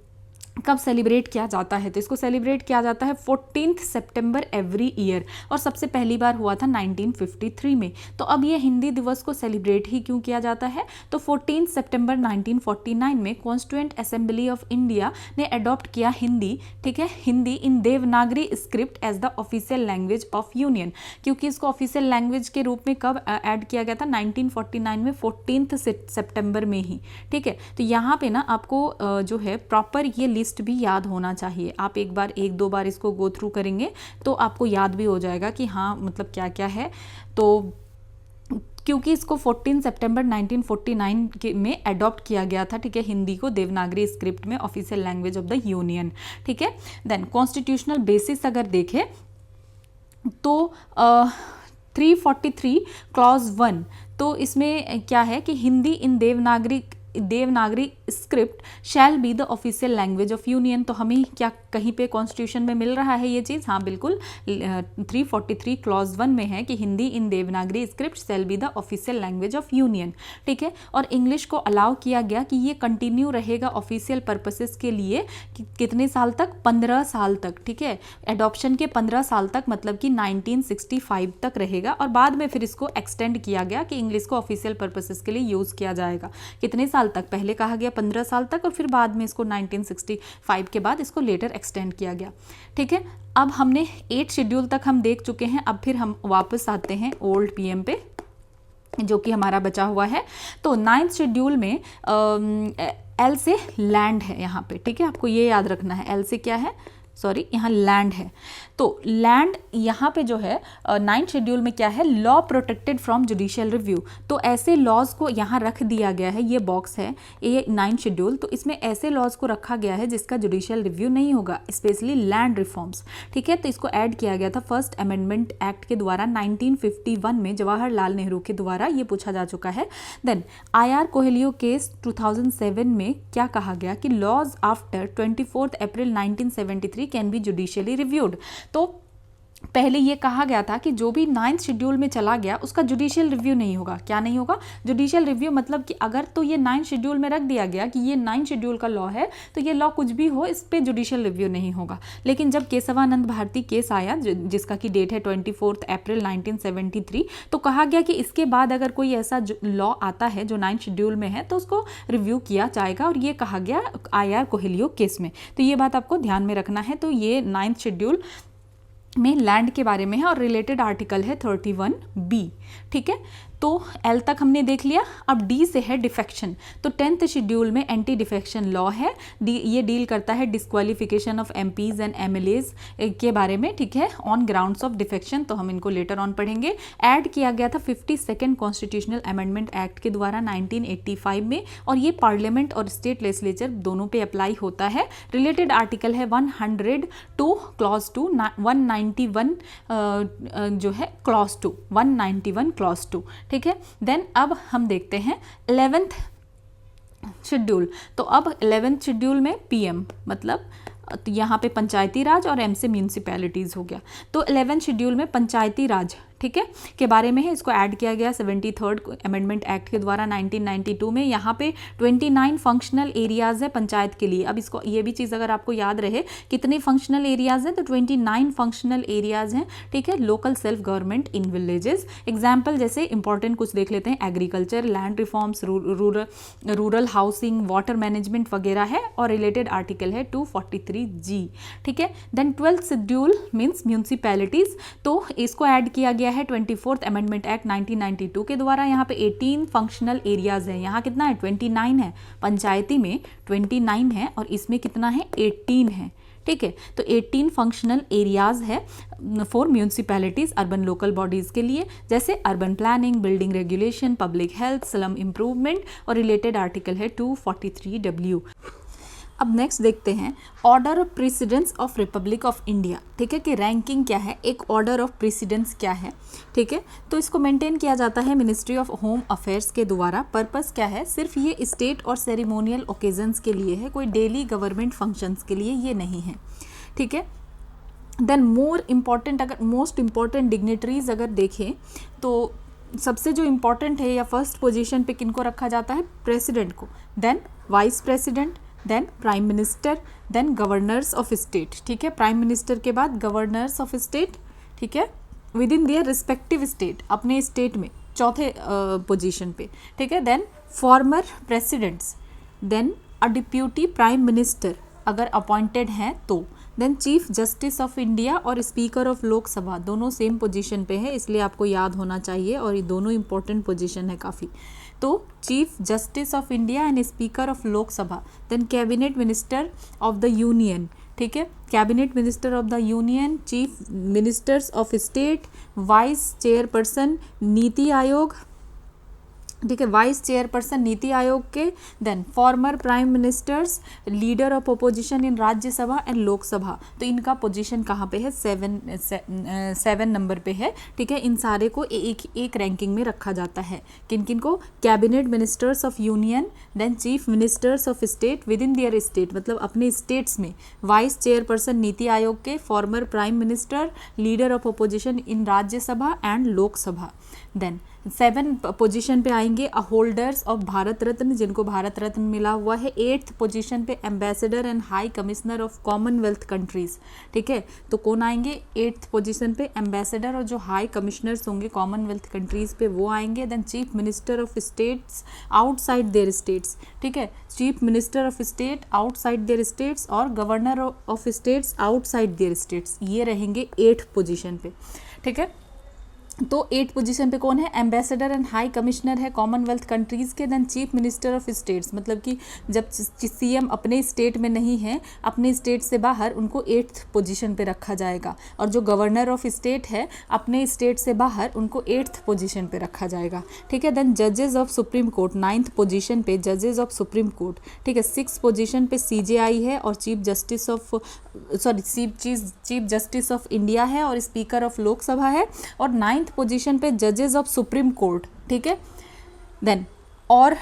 कब सेलिब्रेट किया जाता है, तो इसको सेलिब्रेट किया जाता है 14 सितंबर एवरी ईयर, और सबसे पहली बार हुआ था 1953 में। तो अब ये हिंदी दिवस को सेलिब्रेट ही क्यों किया जाता है, तो 14 सितंबर 1949 में कॉन्स्टिट्यूएंट असेंबली ऑफ इंडिया ने अडॉप्ट किया हिंदी, ठीक है, Hindi in Devanagari script as the official language of union. क्योंकि इसको ऑफिशियल लैंग्वेज के रूप में कब ऐड किया गया था, 1949 में 14 सितंबर में ही, ठीक है। तो यहाँ पे ना आपको जो है प्रॉपर ये लिस्ट भी याद होना चाहिए। आप एक दो बार इसको गो थ्रू करेंगे तो आपको याद भी हो जाएगा कि हाँ मतलब क्या क्या है। तो क्योंकि इसको 14 सितंबर 1949 में अडॉप्ट किया गया था, ठीक है, हिंदी को देवनागरी स्क्रिप्ट में official language of the union, ठीक है। देन कॉन्स्टिट्यूशनल बेसिस अगर देखें तो 343 क्लॉज 1, तो इसमें क्या है कि Hindi in Devanagari Devanagari script shall be the official language of union. तो हमें क्या कहीं पे कॉन्स्टिट्यूशन में मिल रहा है ये चीज़? हाँ बिल्कुल, 343 क्लॉज 1 में है कि Hindi in Devanagari script shall be the official language of union, ठीक है। और इंग्लिश को अलाउ किया गया कि ये कंटिन्यू रहेगा ऑफिशियल पर्पसेस के लिए कितने साल तक? 15 साल तक, ठीक है। एडॉप्शन के 15 साल तक, मतलब कि 1965 तक रहेगा, और बाद में फिर इसको एक्सटेंड किया गया कि इंग्लिश को ऑफिशियल पर्पसेस के लिए यूज़ किया जाएगा। कितने साल तक? पहले कहा गया 15 साल तक, और फिर बाद में इसको 1965 के बाद इसको लेटर एक्सटेंड किया गया, ठीक है। अब हमने 8 शेड्यूल तक हम देख चुके हैं। अब फिर हम वापस आते हैं ओल्ड पीएम पे, जो कि हमारा बचा हुआ है। तो 9th शेड्यूल में एल से लैंड है यहाँ पे, ठीक है। आपको ये याद रखना है, एल से क्या है? सॉरी, यहाँ लैंड है। तो लैंड यहाँ पे जो है 9th शेड्यूल में क्या है? Law protected from judicial review. तो ऐसे लॉज को यहाँ रख दिया गया है, ये बॉक्स है ये 9th शेड्यूल। तो इसमें ऐसे लॉज को रखा गया है जिसका जुडिशियल रिव्यू नहीं होगा, स्पेशली लैंड रिफॉर्म्स, ठीक है। तो इसको ऐड किया गया था फर्स्ट अमेंडमेंट एक्ट के द्वारा 1951 में, जवाहरलाल नेहरू के द्वारा। ये पूछा जा चुका है। देन IR कोहेलियो केस 2007 में क्या कहा गया कि laws after 24 April 1973 can be judicially reviewed. तो पहले ये कहा गया था कि जो भी 9th शेड्यूल में चला गया उसका जुडिशियल रिव्यू नहीं होगा। क्या नहीं होगा? जुडिशियल रिव्यू, मतलब कि अगर तो ये 9th शेड्यूल में रख दिया गया कि ये 9th शेड्यूल का लॉ है, तो ये लॉ कुछ भी हो, इस पे जुडिशियल रिव्यू नहीं होगा। लेकिन जब केशवानंद भारती केस आया, जिसका की डेट है 24 अप्रैल 1973, तो कहा गया कि इसके बाद अगर कोई ऐसा लॉ आता है जो 9th शेड्यूल में है तो उसको रिव्यू किया जाएगा, और ये कहा गया IR कोहेलियो केस में। तो ये बात आपको ध्यान में रखना है। तो ये 9th शेड्यूल में लैंड के बारे में है, और रिलेटेड आर्टिकल है 31B, ठीक है। तो L तक हमने देख लिया। अब D से है डिफेक्शन। तो 10th शेड्यूल में एंटी डिफेक्शन लॉ है। ये डील करता है disqualification of MPs and MLAs के बारे में, ठीक है, ऑन ग्राउंड्स ऑफ डिफेक्शन। तो हम इनको लेटर ऑन पढ़ेंगे। ऐड किया गया था 52nd कॉन्स्टिट्यूशनल अमेंडमेंट एक्ट के द्वारा 1985 में, और ये पार्लियामेंट और स्टेट लेजिस्लेचर दोनों पे अप्लाई होता है। रिलेटेड आर्टिकल है 102 क्लॉज 2, 191 जो है क्लॉज 2, 191 क्लॉज 2, ठीक है। देन अब हम देखते हैं 11th शेड्यूल। तो अब 11th शेड्यूल में PM, मतलब तो यहाँ पे पंचायती राज, और M से म्यूनसिपैलिटीज़ हो गया। तो 11th शेड्यूल में पंचायती राज, ठीक है, के बारे में है। इसको ऐड किया गया 73rd अमेंडमेंट एक्ट के द्वारा 1992 में। यहाँ पे 29 फंक्शनल एरियाज़ है पंचायत के लिए। अब इसको ये भी चीज़ अगर आपको याद रहे, कितने फंक्शनल एरियाज़ हैं? तो 29 फंक्शनल एरियाज़ हैं, ठीक है। Local self government in villages. Example जैसे इंपॉर्टेंट कुछ देख लेते हैं, agriculture, land reforms, rural housing, water management वगैरह है, और रिलेटेड आर्टिकल है 243G, ठीक है। Then 12th schedule means municipalities. तो इसको ऐड किया गया है 24th अमेंडमेंट एक्ट 1992 के द्वारा। यहाँ पे 18 फंक्शनल एरियाज है। यहाँ कितना है? 29 है। पंचायती में 29 है, और इसमें कितना है? 18 है, ठीक है। तो 18 फंक्शनल एरियाज है for municipalities, urban local bodies के लिए, जैसे urban planning, building regulation, public health, slum improvement, और रिलेटेड आर्टिकल है 243W। अब नेक्स्ट देखते हैं order of precedence of Republic of India, ठीक है, कि रैंकिंग क्या है, एक ऑर्डर ऑफ प्रेसिडेंस क्या है, ठीक है। तो इसको मेंटेन किया जाता है मिनिस्ट्री ऑफ होम अफेयर्स के द्वारा। पर्पस क्या है? सिर्फ ये स्टेट और सेरेमोनियल ओकेजन्स के लिए है, कोई डेली गवर्नमेंट फंक्शंस के लिए ये नहीं है, ठीक है। देन मोस्ट इम्पॉर्टेंट डिग्नेटरीज अगर देखें तो सबसे जो इम्पॉर्टेंट है या फर्स्ट पोजीशन पे किनको रखा जाता है? प्रेसिडेंट को, then vice president, then prime minister, then governors of state, ठीक है। प्राइम मिनिस्टर के बाद गवर्नर्स ऑफ स्टेट, ठीक है, within their respective state, अपने स्टेट में चौथे पोजीशन पे, ठीक है। Then former presidents, then uh deputy prime minister अगर अपॉइंटेड हैं तो, then chief justice of India और स्पीकर ऑफ लोकसभा, दोनों सेम पोजीशन पे है, इसलिए आपको याद होना चाहिए, और ये दोनों इंपॉर्टेंट पोजीशन है काफ़ी। तो chief justice of India and speaker of Lok Sabha, then cabinet minister of the union, ठीक है, cabinet minister of the union, chief ministers of state, vice chairperson NITI Aayog, ठीक है, वाइस चेयरपर्सन नीति आयोग के, then former prime ministers, leader of opposition in Rajya Sabha and Lok Sabha. तो इनका position कहाँ पे है, 7 नंबर पे है। ठीक है, इन सारे को एक रैंकिंग में रखा जाता है। किन किन को, cabinet ministers of union, then chief ministers of state within their state, मतलब अपने स्टेट्स में, वाइस चेयरपर्सन नीति आयोग के, former prime minister, leader of opposition in Rajya Sabha and Lok Sabha. Then 7 position पे आएंगे होल्डर्स ऑफ भारत रत्न, जिनको भारत रत्न मिला हुआ है। 8th पोजीशन पे ambassador and high commissioner of Commonwealth countries. ठीक है, तो कौन आएंगे 8th पोजीशन पे, एम्बेसडर और जो हाई कमिश्नर्स होंगे कॉमनवेल्थ कंट्रीज पे वो आएंगे। Then chief minister of states outside their states. ठीक है, chief minister of state outside their states और governor of states outside their states, ये रहेंगे 8th पोजीशन पे। ठीक है, तो 8 पोजीशन पे कौन है, एम्बेसडर एंड हाई कमिश्नर है कॉमनवेल्थ कंट्रीज़ के। Then chief minister of states, मतलब कि जब सीएम अपने स्टेट में नहीं है, अपने स्टेट से बाहर, उनको 8th पोजीशन पे रखा जाएगा। और जो गवर्नर ऑफ स्टेट है अपने स्टेट से बाहर, उनको 8th पोजीशन पे रखा जाएगा। ठीक है, देन जजेस of supreme court 9th position पे जजेस ऑफ सुप्रीम कोर्ट। ठीक है, 6th पोजीशन पे CJI है और चीफ जस्टिस ऑफ इंडिया है और स्पीकर ऑफ लोकसभा है। और 9th पोजीशन पे जजेस ऑफ सुप्रीम कोर्ट। ठीक है, देन और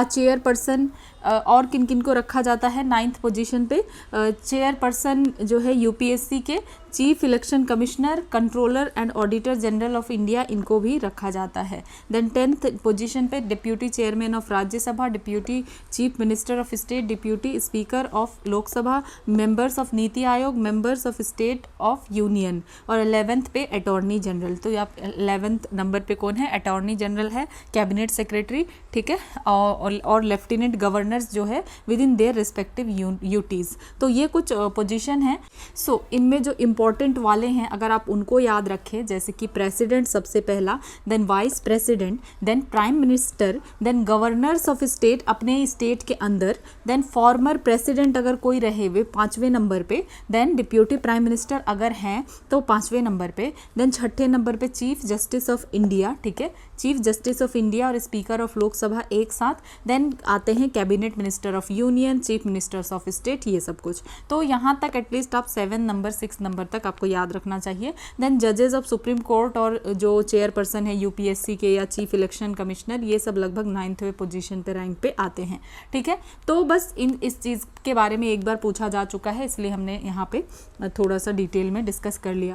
चेयरपर्सन और किन किन को रखा जाता है 9th पोजीशन पे, चेयरपर्सन जो है UPSC के, chief election commissioner, controller and auditor general of India, इनको भी रखा जाता है। देन 10th पोजीशन पे deputy chairman of Rajya Sabha, deputy chief minister of state, deputy speaker of Lok Sabha, members of NITI Aayog, members of state of union. और 11th पे attorney general. तो आप 11th नंबर पे कौन है, अटॉर्नी जनरल है, कैबिनेट सेक्रेटरी। ठीक है, और लेफ्टिनेंट गवर्नर्स जो है within their respective UTs. तो ये कुछ पोजीशन है। सो इनमें जो इंपॉर्टेंट वाले हैं अगर आप उनको याद रखें, जैसे कि प्रेसिडेंट सबसे पहला, then vice president, then prime minister, then governors of state अपने स्टेट के अंदर, देन फॉर्मर प्रेसिडेंट अगर कोई रहे वे 5वें नंबर पे, देन डिप्यूटी प्राइम मिनिस्टर अगर हैं तो 5वें नंबर पे, देन 6ठे नंबर पे चीफ जस्टिस ऑफ इंडिया। ठीक है, चीफ जस्टिस ऑफ इंडिया और स्पीकर ऑफ लोकसभा एक साथ। देन आते हैं cabinet minister of union, chief ministers of state, ये सब कुछ। तो यहाँ तक एटलीस्ट आप 7 नंबर 6 नंबर तक आपको याद रखना चाहिए। देन जजेस ऑफ सुप्रीम कोर्ट और जो चेयरपर्सन है UPSC के या चीफ इलेक्शन कमिश्नर, ये सब लगभग 9th पोजीशन पे रैंक पे आते हैं। ठीक है, तो बस इस चीज़ के बारे में एक बार पूछा जा चुका है, इसलिए हमने यहाँ पे थोड़ा सा डिटेल में डिस्कस कर लिया।